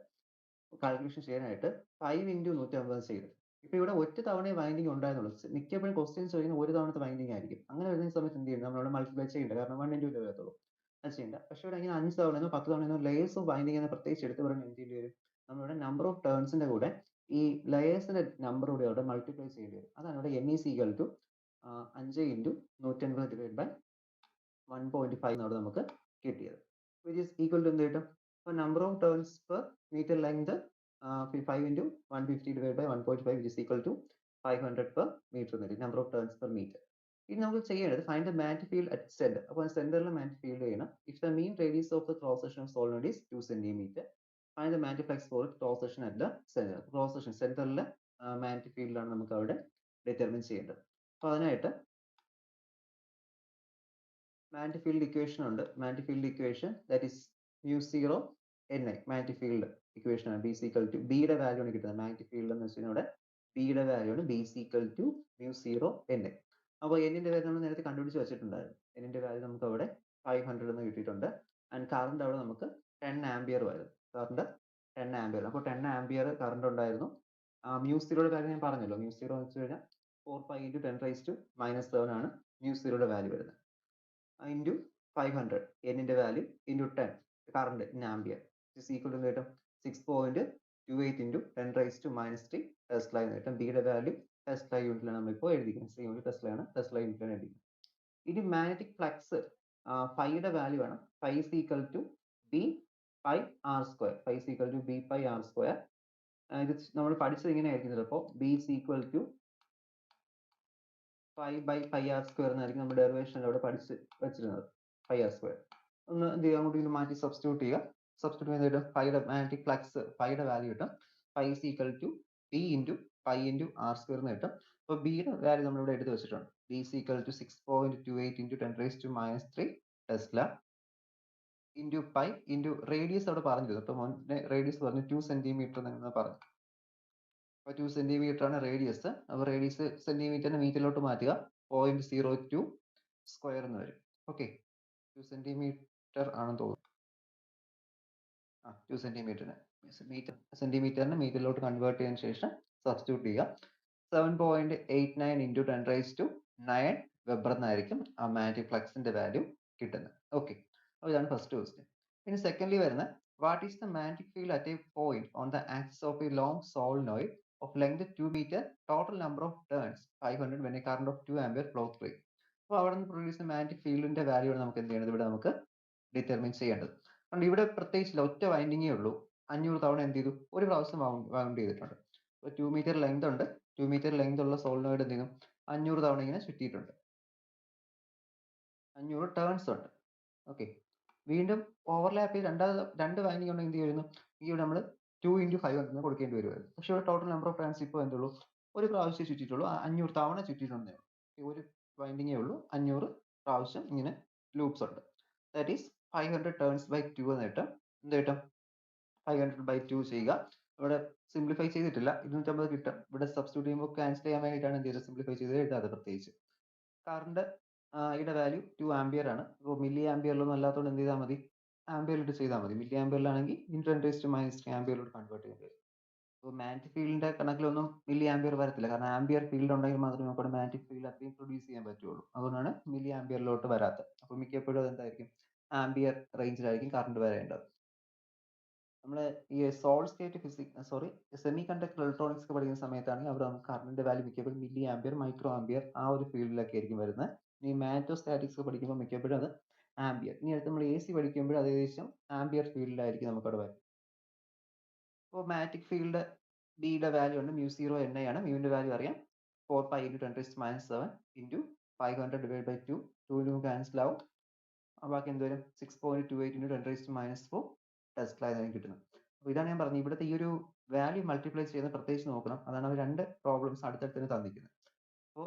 കാൽക്കുലേഷൻ ചെയ്യാനായിട്ട് 5 × 150 ചെയ്തത്. ഇപ്പൊ ഇവിടെ ഒറ്റ തവണ വൈൻഡിങ് ഉണ്ടായിരുന്നുള്ളൂ. മിക്കപ്പോഴും ക്വസ്റ്റ്യൻസ് ചോദിക്കുന്ന ഒരു തവണത്തെ വൈൻഡിങ് ആയിരിക്കും. അങ്ങനെ വരുന്ന സമയത്ത് എന്ത് ചെയ്യും, നമ്മളവിടെ മൾട്ടിപ്ലൈ ചെയ്യേണ്ട, കാരണം 1 × 2 വരത്തുള്ളൂ, അത് ചെയ്യേണ്ട. പക്ഷെ ഇവിടെ ഇങ്ങനെ 5 തവണയോ 10 തവണയോ ലേയേഴ്സ് ഓഫ് വൈൻഡിങ് എന്ന് പ്രത്യേകിച്ച് എടുത്ത് പറഞ്ഞാൽ എന്ത് ചെയ്യേണ്ടി വരും, നമ്മളിവിടെ നമ്പർ ഓഫ് ടേൺസിന്റെ കൂടെ ഈ ലെയേഴ്സിന്റെ നമ്പർ കൂടി അവിടെ മൾട്ടിപ്ലൈ ചെയ്യേണ്ടി വരും. അതാണ് ഇവിടെ n is equal to 5 × 150 divide by 1.5 എന്നവിടെ നമുക്ക് കിട്ടിയത്, വിച്ച് ഈസ് ഈക്വൽ ടു എന്ത് കിട്ടും, അപ്പോൾ number of turns per metre length 5 × 150 divided by 1.5 which is equal to 500 per meter എന്ന്, number of turns per metre. ഇനി നമുക്ക് ചെയ്യേണ്ടത് find the magnetic field at centre. അപ്പോൾ സെന്ററിലെ മാഗ്നറ്റിക് ഫീൽഡ് ചെയ്യണം. If the mean radius of the cross section of solenoid is 2 centimeter, find the magnetic flux for cross section at the centre. Cross section സെന്ററിലെ magnetic ഫീൽഡിലാണ് നമുക്ക് അവിടെ determine ചെയ്യേണ്ടത്. അപ്പോൾ അതിനായിട്ട് മാഗ്നറ്റിക് ഫീൽഡ് ഇക്വേഷൻ ഉണ്ട്. Magnetic field equation that is μ0 ni, magnetic field equation ആണ്. B is equal to ബിയുടെ വാല്യൂ ആണ് കിട്ടുന്നത്. മാഗ്നറ്റിക് ഫീൽഡ് എന്ന് വെച്ചാൽ ഇവിടെ ബിയുടെ വാല്യൂ ആണ് B is equal to μ0 ni. അപ്പോൾ എന്നിന്റെ വാല്യൂ നമ്മൾ നേരത്തെ കണ്ടുപിടിച്ച് വെച്ചിട്ടുണ്ടായിരുന്നു. എന്നിന്റെ വാല്യൂ നമുക്ക് അവിടെ 500 എന്ന് കിട്ടിയിട്ടുണ്ട്. ആൻഡ് കറണ്ട് അവിടെ നമുക്ക് 10 ആംപിയർ വരും. Current 10 ampere. അപ്പോൾ 10 ആംപിയർ കറണ്ട് ഉണ്ടായിരുന്നു. μ0യുടെ വാല്യൂ ഞാൻ പറഞ്ഞല്ലോ, μ0 എന്ന് വെച്ച് കഴിഞ്ഞാൽ 4π × 10⁻⁻7 ആണ് μ0യുടെ വാല്യൂ വരുന്നത്. ഇൻറ്റു 500 എന്നിന്റെ value into 10 current in ampere is equal to കിട്ടും 6.28 × 10⁻³ ടെസ്ല എന്ന് കിട്ടും. ബിയുടെ വാല്യൂ ടെസ്ല യൂണിറ്റിലാണ് നമ്മളിപ്പോൾ എഴുതിക്കുന്നത്. സി യൂണിറ്റ് ടെസ്ലയാണ്, ടെസ്ല യൂണിറ്റിലാണ് എഴുതിക്കുന്നത്. ഇനി മാഗ്നറ്റിക് ഫ്ലക്സ് ഫൈയുടെ വാല്യൂ ആണ്. Phi is equal to b/r². ഫൈ is equal to b/r². ഇത് നമ്മൾ പഠിച്ചത് ഇങ്ങനെ ആയിരിക്കും ചിലപ്പോൾ. b is equal to phi by pi R square എന്നായിരിക്കും നമ്മൾ ഡെറിവേഷനിൽ അവിടെ പഠിച്ച് വെച്ചിരുന്നത്. പൈ ആർ സ്ക്വയർ ഒന്ന് എന്ത് ചെയ്യുക, അങ്ങോട്ട് മാറ്റി സബ്സ്റ്റിറ്റ്യൂട്ട് ചെയ്യുക. സബ്സ്റ്റിറ്റ്യൂട്ട് ചെയ്ത് കിട്ടും പൈയുടെ മാഗ്നറ്റിക് ഫ്ലക്സ് പൈയുടെ വാല്യൂ കിട്ടും. Phi is equal to P into pi into R square എന്ന് കിട്ടും. അപ്പോൾ ബിയുടെ വാല്യൂ നമ്മൾ ഇവിടെ എടുത്ത് വെച്ചിട്ടുണ്ട്. B is equal to 6.28 into 10⁻³ tesla into pi into radius അവിടെ പറഞ്ഞിരുന്നു. അപ്പോൾ മോനെ റേഡിയസ് പറഞ്ഞു 2 സെന്റിമീറ്റർ എന്ന് പറഞ്ഞു. അപ്പോൾ 2 സെന്റിമീറ്റർ ആണ് റേഡിയസ്. അപ്പോൾ റേഡിയസ് സെന്റിമീറ്ററിന് മീറ്ററിലോട്ട് മാറ്റുക. 0.02 സ്ക്വയർ എന്ന് വരും. ഓക്കെ, 2 സെന്റിമീറ്റർ ആണെന്ന് തോന്നുന്നു. 2 സെന്റിമീറ്ററിന് മീറ്ററിലോട്ട് കൺവേർട്ട് ചെയ്തതിനു ശേഷം സബ്സ്റ്റിറ്റ്യൂട്ട് ചെയ്യുക. 7.89 ഇൻറ്റു 10⁹9 വെബർ എന്നായിരിക്കും ആ മാഗ്നറ്റിക് ഫ്ലക്സിന്റെ വാല്യൂ കിട്ടുന്നത്. ഓക്കെ, അപ്പോൾ ഇതാണ് ഫസ്റ്റ് ക്വസ്റ്റ്യൻ. പിന്നെ സെക്കൻഡ്ലി വരുന്ന what is the magnetic field at a point on the axis of a long solenoid of length 2 metre, total number of turns 500 when a current of 2 ampere flow through it. അപ്പോൾ അവിടെ നിന്ന് produce ചെയ്യുന്ന magnetic ഫീൽഡിന്റെ value ആണ് നമുക്ക് എന്ത് ചെയ്യേണ്ടത്, ഇവിടെ നമുക്ക് ഡിറ്റർമിൻ ചെയ്യേണ്ടത്. അതുകൊണ്ട് ഇവിടെ പ്രത്യേകിച്ചില്ല, ഒറ്റ വൈൻഡിങ്ങേ ഉള്ളൂ. 500 തവണ എന്ത് ചെയ്തു, ഒരു പ്രാവശ്യം വൗണ്ട് ചെയ്തിട്ടുണ്ട്. അപ്പോൾ 2 മീറ്റർ ലെങ്ത് ഉണ്ട്. 2 മീറ്റർ ലെങ്ത് ഉള്ള സോളിനോയിഡ് എന്ത് ചെയ്യും, 500 തവണ ഇങ്ങനെ ചുറ്റിയിട്ടുണ്ട്. 500 ടേൺസ് ഉണ്ട്. ഓക്കെ, വീണ്ടും ഓവർലാപ്പ് ചെയ്ത് രണ്ട് വൈൻഡിങ് ഉണ്ടെങ്കിൽ എന്ത് ചെയ്യുന്നു, ഈ നമ്മൾ 2 × 500 കൊടുക്കേണ്ടി വരുമായിരുന്നു. പക്ഷേ ഇവിടെ ടോട്ടൽ നമ്പർ ഓഫ് ടേൺസ് ഇപ്പോൾ എന്തുള്ളൂ, ഒരു പ്രാവശ്യം ചുറ്റിയിട്ടുള്ളൂ. 500 തവണ ചുറ്റിയിട്ടുണ്ടേ ഉള്ളൂ. ഒരു വൈൻഡിങ്ങേ ഉള്ളൂ, 500 പ്രാവശ്യം ഇങ്ങനെ ലൂപ്സ് ഉണ്ട്. ദാറ്റ് ഈസ് 500 ടേൺസ് ബൈ 2 എന്ന് കിട്ടും. എന്ത് കിട്ടും, 500/2 ചെയ്യുക. ഇവിടെ സിംപ്ലിഫൈ ചെയ്തിട്ടില്ല, 250 കിട്ടും. ഇവിടെ സബ്സ്റ്റിറ്റ്യൂട്ട് ചെയ്യുമ്പോൾ ക്യാൻസൽ ചെയ്യാൻ വേണ്ടിയിട്ടാണ് എന്ത് ചെയ്തത്, സിംപ്ലിഫൈ ചെയ്ത് എഴുതാതെ. പ്രത്യേകിച്ച് കറണ്ട് യുടെ വാല്യൂ 2 ആംപിയർ ആണ്. അപ്പോൾ മില്ലി ആംപിയറിലൊന്നും അല്ലാത്തതുകൊണ്ട് എന്ത് ചെയ്താൽ മതി, ആംപിയറിലിട്ട് ചെയ്താൽ മതി. മില്ലി ആംപിയറിലാണെങ്കിൽ 10⁻³ ആംപിയറിലോട്ട് കൺവേർട്ട് ചെയ്യേണ്ടി വരും. അപ്പോൾ മാഗ്നറ്റിക് ഫീൽഡിന്റെ കണക്കിലൊന്നും മില്ലി ആംപിയർ വരത്തില്ല, കാരണം ആംപിയർ ഫീൽഡ് ഉണ്ടെങ്കിൽ മാത്രമേ നമുക്ക് മാഗ്നറ്റിക് ഫീൽഡ് അത്രയും പ്രൊഡ്യൂസ് ചെയ്യാൻ പറ്റുള്ളൂ. അതുകൊണ്ടാണ് മില്ലി ആംപിയറിലോട്ട് വരാത്തത്. അപ്പോൾ മിക്കപ്പോഴും അതെന്തായിരിക്കും, ആംപിയർ റേഞ്ചിലായിരിക്കും കറണ്ട് വരേണ്ടത്. നമ്മൾ ഈ solid state semi conductor electronics പഠിക്കുന്ന സമയത്താണെങ്കിൽ അവിടെ നമുക്ക് കറണ്ടിന്റെ വാല്യൂ മിക്കപ്പോഴും മില്ലി ആംപിയർ, മൈക്രോ ആംപിയർ ആ ഒരു ഫീൽഡിലൊക്കെ ആയിരിക്കും വരുന്നത്. ഈ മാഗ്നറ്റോസ്റ്റാറ്റിക്സ് പഠിക്കുമ്പോൾ മിക്കപ്പോഴും അത് ആംപിയർ. ഇനി അടുത്ത് നമ്മൾ AC പഠിക്കുമ്പോൾ അത് ഏകദേശം ആംപിയർ ഫീൽഡിലായിരിക്കും നമുക്കവിടെ വരുന്നത്. അപ്പോൾ മാഗ്നറ്റിക് ഫീൽഡ് ബിയുടെ വാല്യൂ ഉണ്ട്, μ0 NI ആണ്. മ്യൂവിന്റെ വാല്യൂ അറിയാം, 4π × 10⁻⁷ ഇൻറ്റു 500/2. 2 ക്യാൻസൽ ആവും. ബാക്കി എന്ത് വരും, 6.28 × 10⁻⁴ ടെസ്ല എന്നാണ് കിട്ടുന്നത്. അപ്പോൾ ഇതാണ് ഞാൻ പറഞ്ഞത്, ഇവിടുത്തെ ഈ ഒരു വാല്യൂ മൾട്ടിപ്ലൈ ചെയ്യുന്നത് പ്രത്യേകിച്ച് നോക്കണം. അതാണ് അവർ രണ്ട് പ്രോബ്ലംസ് അടുത്തടുത്ത് തന്നെ തന്നിരിക്കുന്നത്. അപ്പോൾ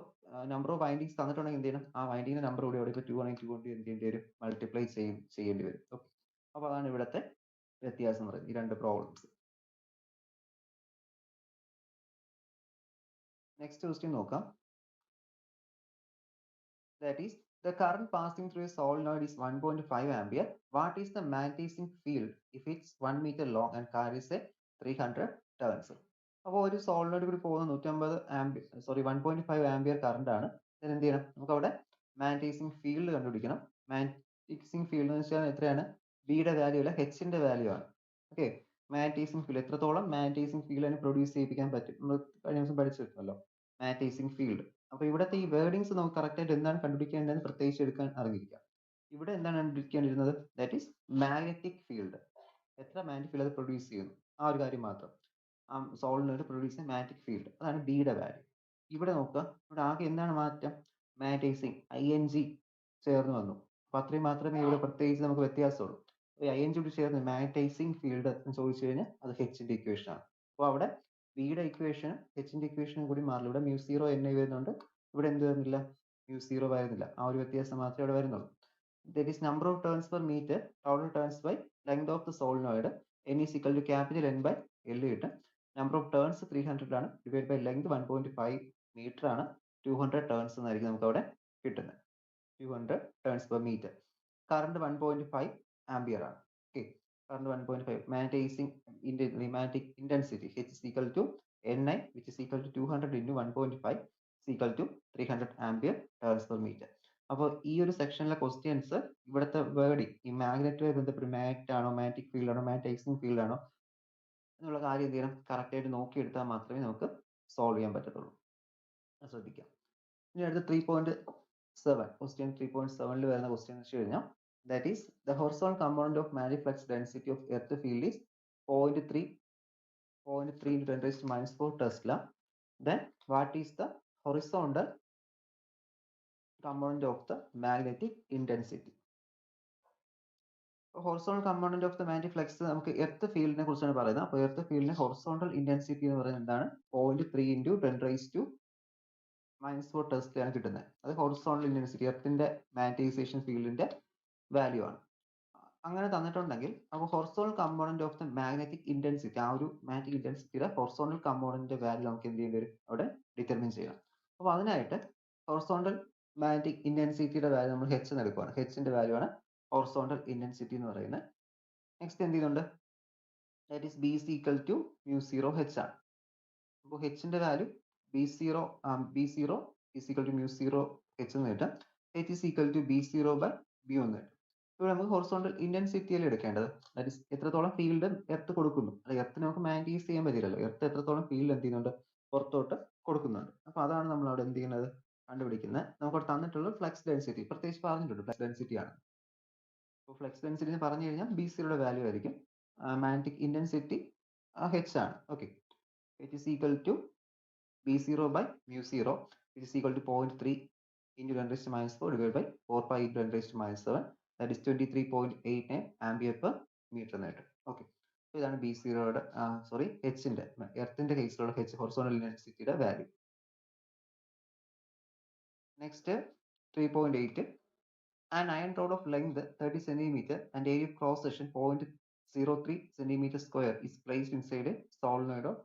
നമ്പർ ഓഫ് വൈൻഡിങ്സ് തന്നിട്ടുണ്ടെങ്കിൽ എന്ത് ചെയ്യണം, ആ വൈൻഡിങ്ങിന്റെ നമ്പർ കൂടി അവിടെ ഇപ്പോൾ 2 ആണെങ്കിൽ 2 കൊണ്ട് എന്ത് ചെയ്യേണ്ടി വരും, മൾട്ടിപ്ലൈ ചെയ്യേണ്ടി വരും. ഓക്കെ, അപ്പോൾ അതാണ് ഇവിടുത്തെ വ്യത്യാസം എന്ന് പറയുന്നത്, ഈ രണ്ട് പ്രോബ്ലംസ്. നെക്സ്റ്റ് ക്വസ്റ്റ്യൻ നോക്കാം. That is the current passing through a solenoid is 1.5 ampere. What is the magnetizing field if it's 1 meter long and carries a 300 turns? അപ്പോൾ ഒരു സോളിനോയിഡ് കൂടി പോകുന്ന 1.5 ആംപിയർ കറണ്ട് ആണ്. ഇതിന് എന്ത് ചെയ്യണം, നമുക്ക് അവിടെ മാഗ്നറ്റൈസിങ് ഫീൽഡ് കണ്ടുപിടിക്കണം. മാഗ്നറ്റൈസിങ് ഫീൽഡ് എന്ന് വെച്ചാൽ എത്രയാണ്, ബിയുടെ വാല്യൂ അല്ല, Hന്റെ വാല്യൂ ആണ്. ഓക്കെ, മാഗ്നറ്റൈസിങ് ഫീൽഡ് എത്രത്തോളം മാഗ്നറ്റൈസിങ് ഫീൽഡ് അതിന് പ്രൊഡ്യൂസ് ചെയ്യിപ്പിക്കാൻ പറ്റും, നമ്മൾ കഴിഞ്ഞ ദിവസം പഠിച്ചിട്ടുണ്ടല്ലോ മാഗ്നറ്റൈസിങ് ഫീൽഡ്. അപ്പോൾ ഇവിടുത്തെ ഈ വേർഡിങ്സ് നമുക്ക് കറക്റ്റ് ആയിട്ട് എന്താണ് കണ്ടുപിടിക്കേണ്ടതെന്ന് പ്രത്യേകിച്ച് എടുക്കാൻ അറിഞ്ഞിരിക്കാം. ഇവിടെ എന്താണ് കണ്ടുപിടിക്കേണ്ടിരുന്നത്, ദാറ്റ് ഈസ് മാഗ്നറ്റിക് ഫീൽഡ്. എത്ര മാഗ്നറ്റിക് ഫീൽഡ് അത് പ്രൊഡ്യൂസ് ചെയ്യുന്നു, ആ ഒരു കാര്യം മാത്രം. ആ സോളിനോയിഡ് പ്രൊഡ്യൂസ് ചെയ്യുന്ന മാഗ്നറ്റിക് ഫീൽഡ്, അതാണ് ബിയുടെ വാല്യൂ. ഇവിടെ നോക്കുക, ഇവിടെ ആകെ എന്താണ് മാറ്റം, മാഗ്നറ്റൈസിങ് ING ചേർന്ന് വന്നു. അപ്പോൾ അത്രയും മാത്രമേ ഇവിടെ പ്രത്യേകിച്ച് നമുക്ക് വ്യത്യാസമുള്ളൂ. ING കൂടി ചേർന്ന് മാഗ്നറ്റൈസിങ് ഫീൽഡ് എന്ന് ചോദിച്ചു കഴിഞ്ഞാൽ അത് Hന്റെ ഇക്വേഷൻ ആണ്. അപ്പോൾ അവിടെ ബിയുടെ ഇക്വേഷനും Hന്റെ ഇക്വേഷനും കൂടി മാറില്ല. ഇവിടെ μ0 NI വരുന്നുണ്ട്, ഇവിടെ എന്ത് വരുന്നില്ല, μ0 വരുന്നില്ല. ആ ഒരു വ്യത്യാസം മാത്രമേ ഇവിടെ വരുന്നുള്ളൂ. That is number of turns per metre, total turns by length of the solenoid. N is equal to N/L കിട്ടും. നമ്പർ ഓഫ് ടേൺസ് 300 ആണ്, ഡിവൈഡ് ബൈ ലെങ്ത് 1.5 മീറ്റർ ആണ്. 200 ടേൺസ് എന്നായിരിക്കും നമുക്ക് അവിടെ കിട്ടുന്നത്, 200 turns per metre. Current 1.5 ampere ആണ്. Okay, current 1.5. Magnetising magnetic intensity H is equal to NI, which is equal to 200 × 1.5 is equal to 300 ampere turns per meter. അപ്പോൾ ഈ ഒരു സെക്ഷനിലെ questions ഇവിടുത്തെ വേർഡിങ് ഈ മാഗ്നറ്റുമായി ബന്ധപ്പെട്ട് മാഗ്നറ്റ് ആണോ, മാഗ്നറ്റിക് ഫീൽഡ് ആണോ, magnetizing field ആണോ എന്നുള്ള കാര്യം എന്ത് ചെയ്യണം, കറക്റ്റ് ആയിട്ട് നോക്കിയെടുത്താൽ മാത്രമേ നമുക്ക് സോൾവ് ചെയ്യാൻ പറ്റത്തുള്ളൂ. ശ്രദ്ധിക്കാം. ഇനി അടുത്ത 3.7 ക്വസ്റ്റ്യൻ 3.7 വരുന്ന ക്വസ്റ്റ്യൻ എന്ന് വെച്ച് കഴിഞ്ഞാൽ, that is the horizontal component of magnetic flux density of earth field is 0.3 × 10⁻⁴ Tesla. Then what is the horizontal component of the magnetic intensity. Horizontal component of the magnetic flux നമുക്ക് earth ഫീൽഡിനെ കുറിച്ചാണ് പറയുന്നത്. അപ്പോൾ earth ഫീൽഡിന് horizontal intensity എന്ന് പറയുന്നത് എന്താണ്? 0.3 into 10⁻⁻⁴ Tesla ആണ് കിട്ടുന്നത്. അത് ഹൊറിസോണ്ടൽ ഇന്റൻസിറ്റി, എർത്തിന്റെ മാഗ്നറ്റൈസേഷൻ ഫീൽഡിന്റെ വാല്യൂ ആണ്. അങ്ങനെ തന്നിട്ടുണ്ടെങ്കിൽ അപ്പോൾ horizontal component of the magnetic intensity, ആ ഒരു മാഗ്നറ്റിക് ഇന്റൻസിറ്റിയുടെ ഹൊറിസോണ്ടൽ കമ്പോണന്റിന്റെ വാല്യൂ നമുക്ക് എന്ത് ചെയ്യേണ്ടി വരും? അവിടെ ഡിറ്റർമിൻ ചെയ്യണം. അപ്പോൾ അതിനായിട്ട് ഹൊറിസോണ്ടൽ മാഗ്നറ്റിക് ഇന്റൻസിറ്റിയുടെ വാല്യൂ നമ്മൾ h എന്ന് എടുക്കുകയാണ്. ഹെച്ചിന്റെ വാല്യൂ ആണ് ഹൊറിസോണ്ടൽ ഇന്റൻസിറ്റി എന്ന് പറയുന്നത്. നെക്സ്റ്റ് എന്ത് ചെയ്യുന്നുണ്ട്? That is B is equal to μ0 h ആണ്. അപ്പോൾ ഹെച്ചിന്റെ വാല്യൂ b0 is equal to μ0 h എന്ന് കിട്ടും. h is equal to b0 by b എന്ന് കിട്ടും. ഇവിടെ നമുക്ക് ഹൊറിസോണ്ടൽ ഇന്റൻസിറ്റിയിൽ എടുക്കേണ്ടത്, ദാറ്റ് ഈസ് എത്രത്തോളം ഫീൽഡ് എർത്ത് കൊടുക്കുന്നു. അല്ല, എർത്ത് നമുക്ക് മാഗ്നറ്റൈസ് ചെയ്യാൻ പറ്റില്ലല്ലോ. എർത്ത് എത്രത്തോളം ഫീൽഡ് എന്ത് ചെയ്യുന്നുണ്ട്? പുറത്തോട്ട് കൊടുക്കുന്നുണ്ട്. അപ്പോൾ അതാണ് നമ്മൾ അവിടെ എന്ത് ചെയ്യുന്നത്? കണ്ടുപിടിക്കുന്നത്. നമുക്ക് തന്നിട്ടുള്ള ഫ്ലക്സ് ഡെൻസിറ്റി പ്രത്യേകിച്ച് പറഞ്ഞിട്ടുണ്ട്, ഫ്ലക്സ് ഡെൻസിറ്റി ആണ്. അപ്പോൾ ഫ്ലക്സ് ഡെൻസിറ്റി എന്ന് പറഞ്ഞു കഴിഞ്ഞാൽ b0യുടെ വാല്യൂ ആയിരിക്കും. മാഗ്നറ്റിക് ഇന്റൻസിറ്റി h ആണ്. Okay, h is equal to b0 by μ0, which is equal to 0.3 into 10⁻⁴ divided by 4 pi into 10⁻⁷, that is 23.89 ampere per meter എന്ന് കിട്ടും. ഓക്കെ, ഇതാണ് b0യുടെ hന്റെ, എർത്തിന്റെ കേസിലുള്ള h, ഹൊറിസോണ്ടൽ ഇന്റൻസിറ്റിയുടെ value. Next 3.8, an iron rod of length 30 cm and area of cross section 0.03 centimeter square is placed inside a solenoid of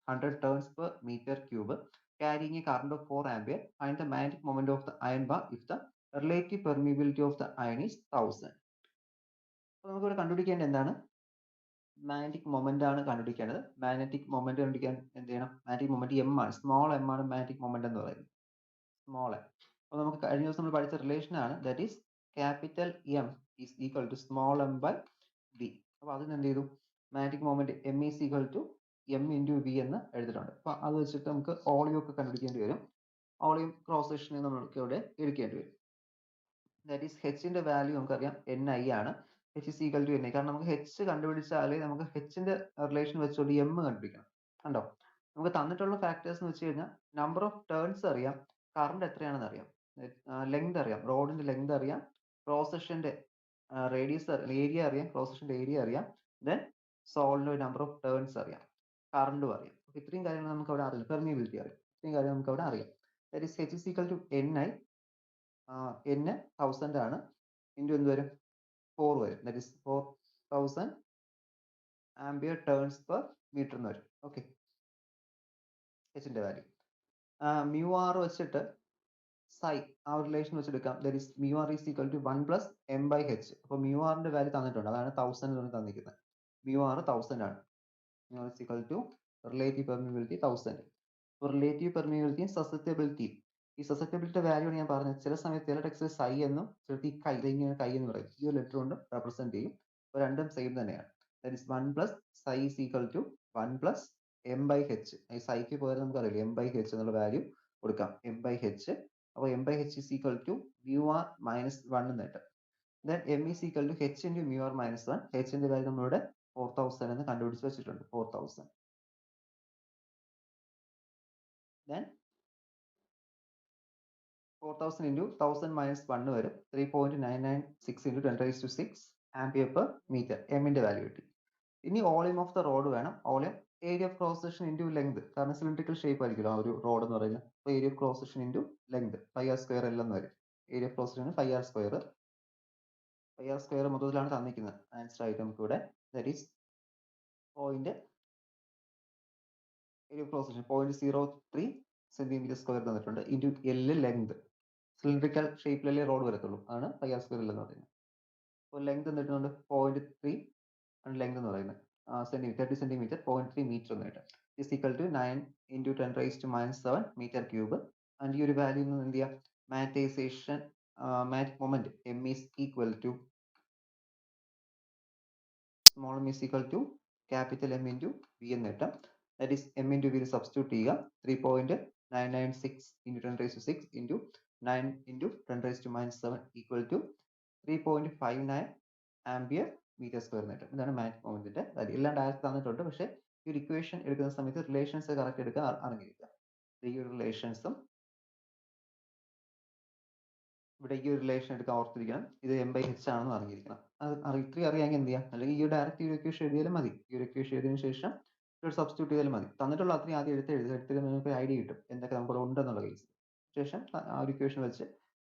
100 turns per meter cube carrying a current of 4 ampere. Find the magnetic moment of the iron bar if the relative permeability of the iron is 1000. അപ്പോൾ നമുക്കിവിടെ കണ്ടുപിടിക്കേണ്ടത് എന്താണ്? Magnetic moment ആണ് കണ്ടുപിടിക്കേണ്ടത്. Magnetic moment കണ്ടുപിടിക്കാൻ എന്ത് ചെയ്യണം? Magnetic moment m ആണ്, സ്മോൾ m ആണ് മാഗ്നറ്റിക് മൊമെന്റ് എന്ന് പറയുന്നത്, സ്മോൾ m. അപ്പോൾ നമുക്ക് കഴിഞ്ഞ ദിവസം നമ്മൾ പഠിച്ച റിലേഷൻ ആണ്, that is capital M is equal to small m by v. അപ്പോൾ അതിന് എന്ത് ചെയ്തു? Magnetic moment m is equal to m into v എന്ന് എഴുതിയിട്ടുണ്ട്. അപ്പോൾ അത് വെച്ചിട്ട് നമുക്ക് ഓളിയം ഒക്കെ കണ്ടുപിടിക്കേണ്ടി വരും. ഓളിയം ക്രോസ് സെക്ഷനെ നമുക്ക് ഇവിടെ എടുക്കേണ്ടി വരും. ദാറ്റ് ഈസ് ഹെച്ചിന്റെ വാല്യൂ നമുക്കറിയാം ni ആണ്. h is equal to ni, കാരണം നമുക്ക് h കണ്ടുപിടിച്ചാൽ നമുക്ക് ഹെച്ചിന്റെ റിലേഷൻ വെച്ചുകൊണ്ട് m കണ്ടുപിടിക്കണം. കണ്ടോ, നമുക്ക് തന്നിട്ടുള്ള ഫാക്ടേഴ്സ് എന്ന് വെച്ച് കഴിഞ്ഞാൽ നമ്പർ ഓഫ് ടേൺസ് അറിയാം, കറണ്ട് എത്രയാണെന്ന് അറിയാം, ലെങ്ത് അറിയാം, റോഡിന്റെ ലെങ്ത് അറിയാം, ക്രോസ് സെക്ഷന്റെ റേഡിയസ് ഏരിയ അറിയാം, ക്രോസ് സെക്ഷന്റെ ഏരിയ അറിയാം, then solenoid number of turns അറിയാം, കറണ്ടും അറിയാം. ഇത്രയും കാര്യങ്ങൾ നമുക്ക് അവിടെ അറിയാം. പെർമിയബിലിറ്റി അറിയാം, ഇത്രയും കാര്യം നമുക്ക് അവിടെ അറിയാം. That is h is equal to ni, n 1000 ആണ്, ഇൻറ്റു എന്ത് വരും? 4 വരും. That is 4000 ampere turns per metre എന്ന് വരും. ഓക്കെ, ഹെച്ചിന്റെ വാല്യൂ μr വെച്ചിട്ട് psi ആ റിലേഷൻ വെച്ചെടുക്കാം. That is μr is equal to 1 plus m by h. അപ്പോൾ μrന്റെ വാല്യൂ തന്നിട്ടുണ്ട്, അതാണ് 1000 എന്ന് തന്നിരിക്കുന്നത്. μr 1000 ആണ്. μr is equal to relative permeability 1000. അപ്പോൾ റിലേറ്റീവ് പെർമിയബിലിറ്റി സസെപ്റ്റബിലിറ്റി, ഈ സസെപ്റ്റബിലിറ്റി വാല്യൂ ആണ് ഞാൻ പറഞ്ഞത്. ചില സമയത്ത് ചില ടെക്സ്റ്റിൽ psi എന്നും ചിലർക്ക് ഈ കൈ, ഇങ്ങനെ കൈ എന്ന് പറയും, ഈ ഒരു ലെറ്റർ കൊണ്ട് റെപ്രസെന്റ് ചെയ്യും. അപ്പോൾ രണ്ടും സെയിം തന്നെയാണ്. That is 1 plus psi is equal to 1 plus m by h. ഈ സൈക്ക് പകരം നമുക്ക് അറിയില്ല, m ബൈ h എന്നുള്ള വാല്യൂ കൊടുക്കാം, m ബൈ h. അപ്പോൾ m by h is equal to μr minus 1 എന്ന് കിട്ടും. Then m is equal to h into μr minus 1. hന്റെ വാല്യൂ നമ്മളിവിടെ 4000 എന്ന് കണ്ടുപിടിച്ച് വെച്ചിട്ടുണ്ട്, 4000. ദെൻ 4000 ഇൻറ്റു 1000 മൈനസ് 1 വരും, 3.996 ഇൻറ്റു 10⁻⁶ ആംപിയർ പെർ മീറ്റർ, എമ്മിന്റെ വാല്യൂ കിട്ടി. ഇനി വോളിയം ഓഫ് ദ റോഡ് വേണം. Volume area of cross section into length, കാരണം സിലിണ്ടറിക്കൽ ഷേപ്പ് ആയിരിക്കുമല്ലോ ആ ഒരു റോഡ് എന്ന് പറയുന്നത്. അപ്പോൾ area of cross section into length πr² L എന്ന് വരും. Area of cross section πr². πr² മൊത്തത്തിലാണ് തന്നിരിക്കുന്നത് ആൻസർ ആയിട്ട് നമുക്ക് ഇവിടെ. That is area of cross section 0.03 cm² തന്നിട്ടുണ്ട്, into L length. Cylindrical ഷേപ്പിലല്ലേ road വരത്തുള്ളൂ, ആണ് πr² L എന്ന് പറയുന്നത്. അപ്പോൾ ലെങ്ത് തന്നിട്ടുണ്ട് 0.3 ആണ് ലെങ്ത് എന്ന് പറയുന്നത്, 30 സെന്റിമീറ്റർ, 0.3 മീറ്റർ എന്ന് കിട്ടും. Is equal to 9 into 10⁻⁷ metre cube. And ഈ ഒരു വാല്യൂ എന്ത് ചെയ്യുക? Magnetisation magnetic moment m is equal to small m is equal to capital M into v എന്ന് കിട്ടും. That is m into v substitute ചെയ്യുക. 3.996 into 10⁻⁶ into 9 into 10⁻⁷ equal to 3.59 ampere metre square എന്ന് കിട്ടും. ഇതാണ് magnetic മൊമെന്റിന്റെ value. എല്ലാം direct തന്നിട്ടുണ്ട്, പക്ഷേ ഈ ഒരു ഇക്വേഷൻ എടുക്കുന്ന സമയത്ത് റിലേഷൻസ് കറക്റ്റ് എടുക്കാൻ അറിഞ്ഞിരിക്കുക. ഈ ഒരു റിലേഷൻസും ഇവിടെ ഈ ഒരു റിലേഷൻ എടുക്കാൻ ഓർത്തിരിക്കണം, ഇത് m/h ആണെന്ന് അറിഞ്ഞിരിക്കണം. അത് ഇത്രയും അറിയാമെങ്കിൽ എന്ത് ചെയ്യാം, അല്ലെങ്കിൽ ഈ ഡയറക്റ്റ് ഈ ഒരു ഇക്വേഷൻ എഴുതിയാലും മതി. ഈ ഒരു ഇക്വേഷൻ എഴുതിയതിനു ശേഷം ഒരു സബ്സ്റ്റിറ്റ്യൂട്ട് ചെയ്താലും മതി. തന്നിട്ടുള്ള അത്രയും ആദ്യം എടുത്ത് നമുക്ക് ഐഡിയ കിട്ടും എന്തൊക്കെ നമുക്ക് ഉണ്ടെന്നുള്ള കേസ്. ശേഷം ആ ഒരു ഇക്വേഷൻ വെച്ച്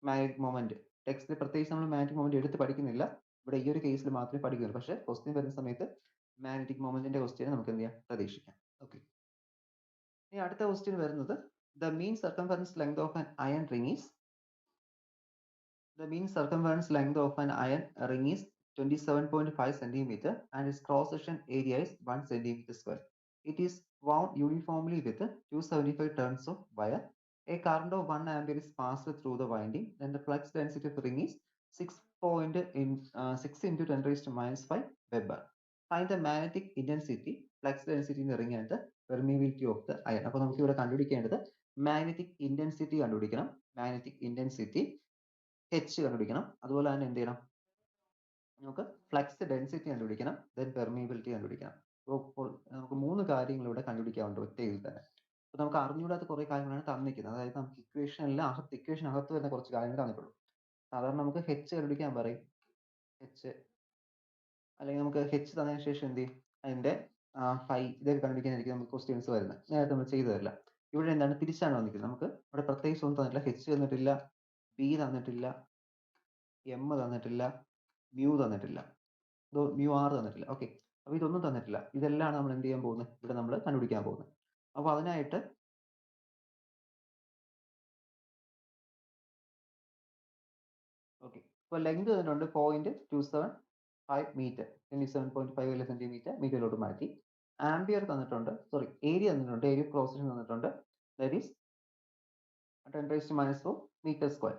മാഗ്നറ്റിക് മൊമെന്റ്, ടെക്സ്റ്റിൽ പ്രത്യേകിച്ച് നമ്മൾ മാഗ്നറ്റിക് മൊമെന്റ് എടുത്ത് പഠിക്കുന്നില്ല, ഇവിടെ ഈ ഒരു കേസിൽ മാത്രമേ പഠിക്കുന്നുള്ളൂ. പക്ഷേ ക്വസ്റ്റ്യൻ വരുന്ന സമയത്ത് മാഗ്നറ്റിക് മൊമെന്റിന്റെ ക്വസ്റ്റ്യൻ നമുക്ക് എന്ത് ചെയ്യാം, പ്രതീക്ഷിക്കാം. ഓക്കെ, ഇനി അടുത്ത ക്വസ്റ്റ്യൻ വരുന്നത് the mean circumference length of an iron ring is The mean circumference length of an iron ring is 27.5 cm and its cross section area is 1 cm square. It is wound uniformly with 275 turns of wire. A current of 1 ampere is passed through the winding. Then the flux density of the ring is 6 into 10 raised to minus 5 Weber. Find the magnetic intensity, flux density in the ring and the permeability of the iron. അപ്പോൾ നമുക്ക് ഇവിടെ കണ്ടുപിടിക്കേണ്ടത് magnetic intensity കണ്ടുപിടിക്കണം. Magnetic intensity H കണ്ടുപിടിക്കണം. അതുപോലെ തന്നെ എന്ത് ചെയ്യണം, നമുക്ക് ഫ്ലക്സ് ഡെൻസിറ്റി കണ്ടുപിടിക്കണം, ദെൻ പെർമിയബിലിറ്റി കണ്ടുപിടിക്കണം. അപ്പോൾ നമുക്ക് 3 കാര്യങ്ങൾ ഇവിടെ കണ്ടുപിടിക്കാറുണ്ട് ഒറ്റ ഇതിൽ തന്നെ. അപ്പോൾ നമുക്ക് അറിഞ്ഞുകൂടാത്ത കുറേ കാര്യങ്ങളാണ് തന്നിരിക്കുന്നത്. അതായത് നമുക്ക് ഇക്വേഷൻ അകത്ത് വരുന്ന കുറച്ച് കാര്യങ്ങൾ തന്നിട്ടുള്ളൂ. സാധാരണ നമുക്ക് H കണ്ടുപിടിക്കാൻ പറയും, H, അല്ലെങ്കിൽ നമുക്ക് H തന്നതിന് ശേഷം എന്ത് ചെയ്യും, അതിന്റെ ഫൈ ഇതൊക്കെ കണ്ടുപിടിക്കാനായിരിക്കും നമുക്ക് ക്വസ്റ്റ്യൻസ് വരുന്നത്. നേരത്തെ നമ്മൾ ചെയ്തു തരില്ല. ഇവിടെ എന്താണ് തിരിച്ചാണ് വന്നിരിക്കുന്നത്. നമുക്ക് ഇവിടെ പ്രത്യേകിച്ച് ഒന്നും തന്നിട്ടില്ല, H തന്നിട്ടില്ല, B തന്നിട്ടില്ല, M തന്നിട്ടില്ല, മ്യൂ തന്നിട്ടില്ല, മ്യൂ ആർ തന്നിട്ടില്ല. ഓക്കെ, അപ്പോൾ ഇതൊന്നും തന്നിട്ടില്ല. ഇതെല്ലാം നമ്മൾ എന്ത് ചെയ്യാൻ പോകുന്നത്, ഇവിടെ നമ്മൾ കണ്ടുപിടിക്കാൻ പോകുന്നത്. അപ്പോൾ അതിനായിട്ട് ഓക്കെ, ഇപ്പോൾ ലെങ്ത് തന്നിട്ടുണ്ട് 0.275 മീറ്റർ, 27.5 സെന്റിമീറ്റർ മീറ്ററിലോട്ട് മാറ്റി. ആംബിയർ തന്നിട്ടുണ്ട്, സോറി ഏരിയ തന്നിട്ടുണ്ട്, ഏരിയ ക്രോസ് സെക്ഷൻ തന്നിട്ടുണ്ട്, that is 10 raised to minus 4 meter square.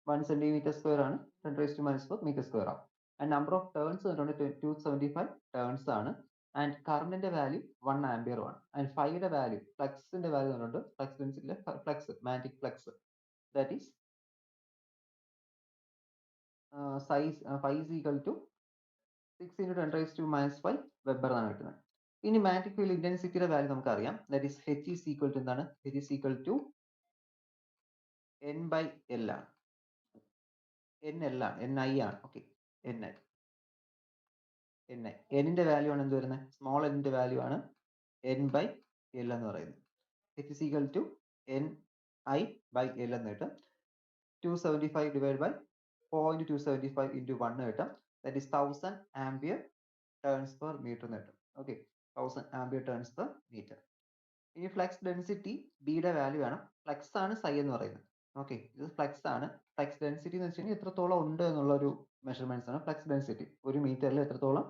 1 centimeter square ആണ് 10 raised to minus 4 meter square ആണ്. And number of turns തന്നിട്ടുണ്ട് 275 turns ആണ്. And കറണ്ടിന്റെ വാല്യൂ 1 ആംബിയർ ആണ്. And ഫൈയുടെ വാല്യൂ, ഫ്ലക്സിന്റെ വാല്യൂ തന്നിട്ടുണ്ട്, ഫ്ലക്സ് ഡെൻസിറ്റിയിലെ flux, magnetic flux, that is phi is equal to 6 into 10 raised to minus 5 weber എന്നാണ് കിട്ടുന്നത്. ഇനി മാഗ്നറ്റിക് ഫീൽഡ് ഇന്റൻസിറ്റിയുടെ വാല്യൂ നമുക്കറിയാം, that is H is equal to എന്താണ്, H is equal to N/L ആണ്, NL ആണ്, NI ആണ്. ഓക്കെ, NI, Nന്റെ വാല്യൂ ആണ് എന്ത് വരുന്നത്, സ്മോൾ Nന്റെ വാല്യൂ ആണ് N/L എന്ന് പറയുന്നത്. H is equal to NI/L എന്ന് കിട്ടും. 275 divided by 0.275 into 1 കിട്ടും, that is 1000 ampere turns per meter എന്ന് കിട്ടും. Okay, 1000 ampere turns per meter. ഇനി ഫ്ലക്സ് ഡെൻസിറ്റി ബിയുടെ വാല്യൂ ആണ്, ഫ്ലക്സ് ആണ് സൈ എന്ന് പറയുന്നത്. ഓക്കെ, ഇത് ഫ്ലക്സ് ആണ്. ഫ്ലക്സ് ഡെൻസിറ്റി എന്ന് വെച്ച് കഴിഞ്ഞാൽ എത്രത്തോളം ഉണ്ട് എന്നുള്ള ഒരു മെഷർമെന്റ്സ് ആണ് ഫ്ലക്സ് ഡെൻസിറ്റി. ഒരു മീറ്ററിൽ എത്രത്തോളം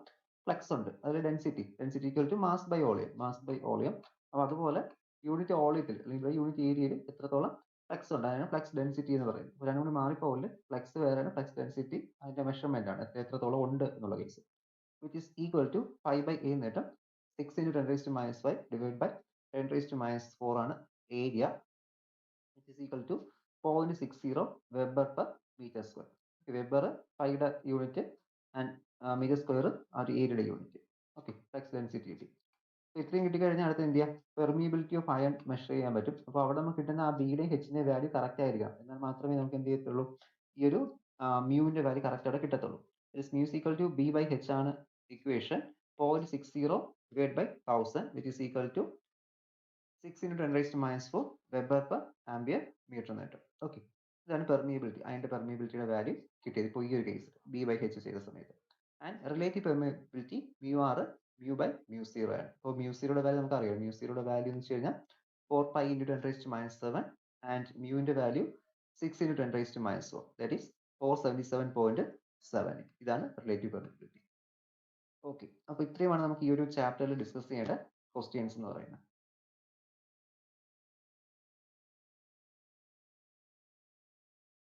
ഫ്ലക്സ് ഉണ്ട്, അതിൽ density equal to mass by volume. അപ്പോൾ അതുപോലെ യൂണിറ്റ് വോളിയത്തിൽ അല്ലെങ്കിൽ യൂണിറ്റ് ഏരിയയിൽ എത്രത്തോളം ഫ്ലക്സ് ഉണ്ട്, അതിനാണ് ഫ്ലക്സ് ഡെൻസിറ്റി എന്ന് പറയുന്നത്. അപ്പോൾ രണ്ടും കൂടി മാറിപ്പോകില്ല, ഫ്ലക്സ് വേറെയാണ്, ഫ്ലക്സ് ഡെൻസിറ്റി അതിന്റെ മെഷർമെന്റ് ആണ്, എത്രത്തോളം ഉണ്ട് എന്നുള്ള case. Which is equal to 5/A എന്ന് കിട്ടും. 6 into 10 raised to minus 5 divided by 10 raised to minus 4 ആണ് area, which is equal to 0.60 weber per metre square. Weber ഫൈയുടെ യൂണിറ്റ് ആൻഡ് മീറ്റർ സ്ക്വയർ ആ ഒരു ഏരിയയുടെ യൂണിറ്റ്. ഓക്കെ, ഫ്ലക്സ് ഡെൻസിറ്റി കിട്ടി. ഇത്രയും കിട്ടിക്കഴിഞ്ഞാൽ അടുത്ത് എന്ത് ചെയ്യാം, പെർമിയബിലിറ്റി ഓഫ് അയൺ മെഷർ ചെയ്യാൻ പറ്റും. അപ്പോൾ അവിടെ നമുക്ക് കിട്ടുന്ന ആ ബിയുടെയും Hന്റെ വാല്യൂ കറക്റ്റ് ആയിരിക്കണം, എന്നാൽ മാത്രമേ നമുക്ക് എന്ത് ചെയ്യത്തുള്ളൂ, ഈ ഒരു മ്യൂവിന്റെ വാല്യൂ കറക്റ്റ് അവിടെ കിട്ടത്തുള്ളൂ. മ്യൂ ഈക്വൽ ടു B/H ആണ് equation. 0.60 divided by 1000 which is equal to 6 into 10 raised to minus 4 weber per ampere metre എന്ന് കിട്ടും. ഓക്കെ, ഇതാണ് പെർമിയബിലിറ്റി, അതിന്റെ പെർമിയബിലിറ്റിയുടെ വാല്യൂ കിട്ടിയത് ഇപ്പോൾ ഈ ഒരു കേസിൽ B/H ചെയ്ത സമയത്ത്. ആൻഡ് റിലേറ്റീവ് പെർമിയബിലിറ്റി μ/μ0 ആണ്. അപ്പോൾ μ0യുടെ വാല്യൂ നമുക്ക് അറിയാം. μ0യുടെ വാല്യൂ എന്ന് വെച്ച് കഴിഞ്ഞാൽ 4π into 10 raised to minus 7 and മ്യൂവിന്റെ value 6 into 10 raised to minus 4, that is 477.7. ഇതാണ് റിലേറ്റീവ് പെർമിയബിലിറ്റി. ഓക്കെ, അപ്പോൾ ഇത്രയുമാണ് നമുക്ക് ഈ ഒരു ചാപ്റ്ററിൽ ഡിസ്കസ് ചെയ്യേണ്ട ക്വസ്റ്റ്യൻസ് എന്ന് പറയുന്നത്.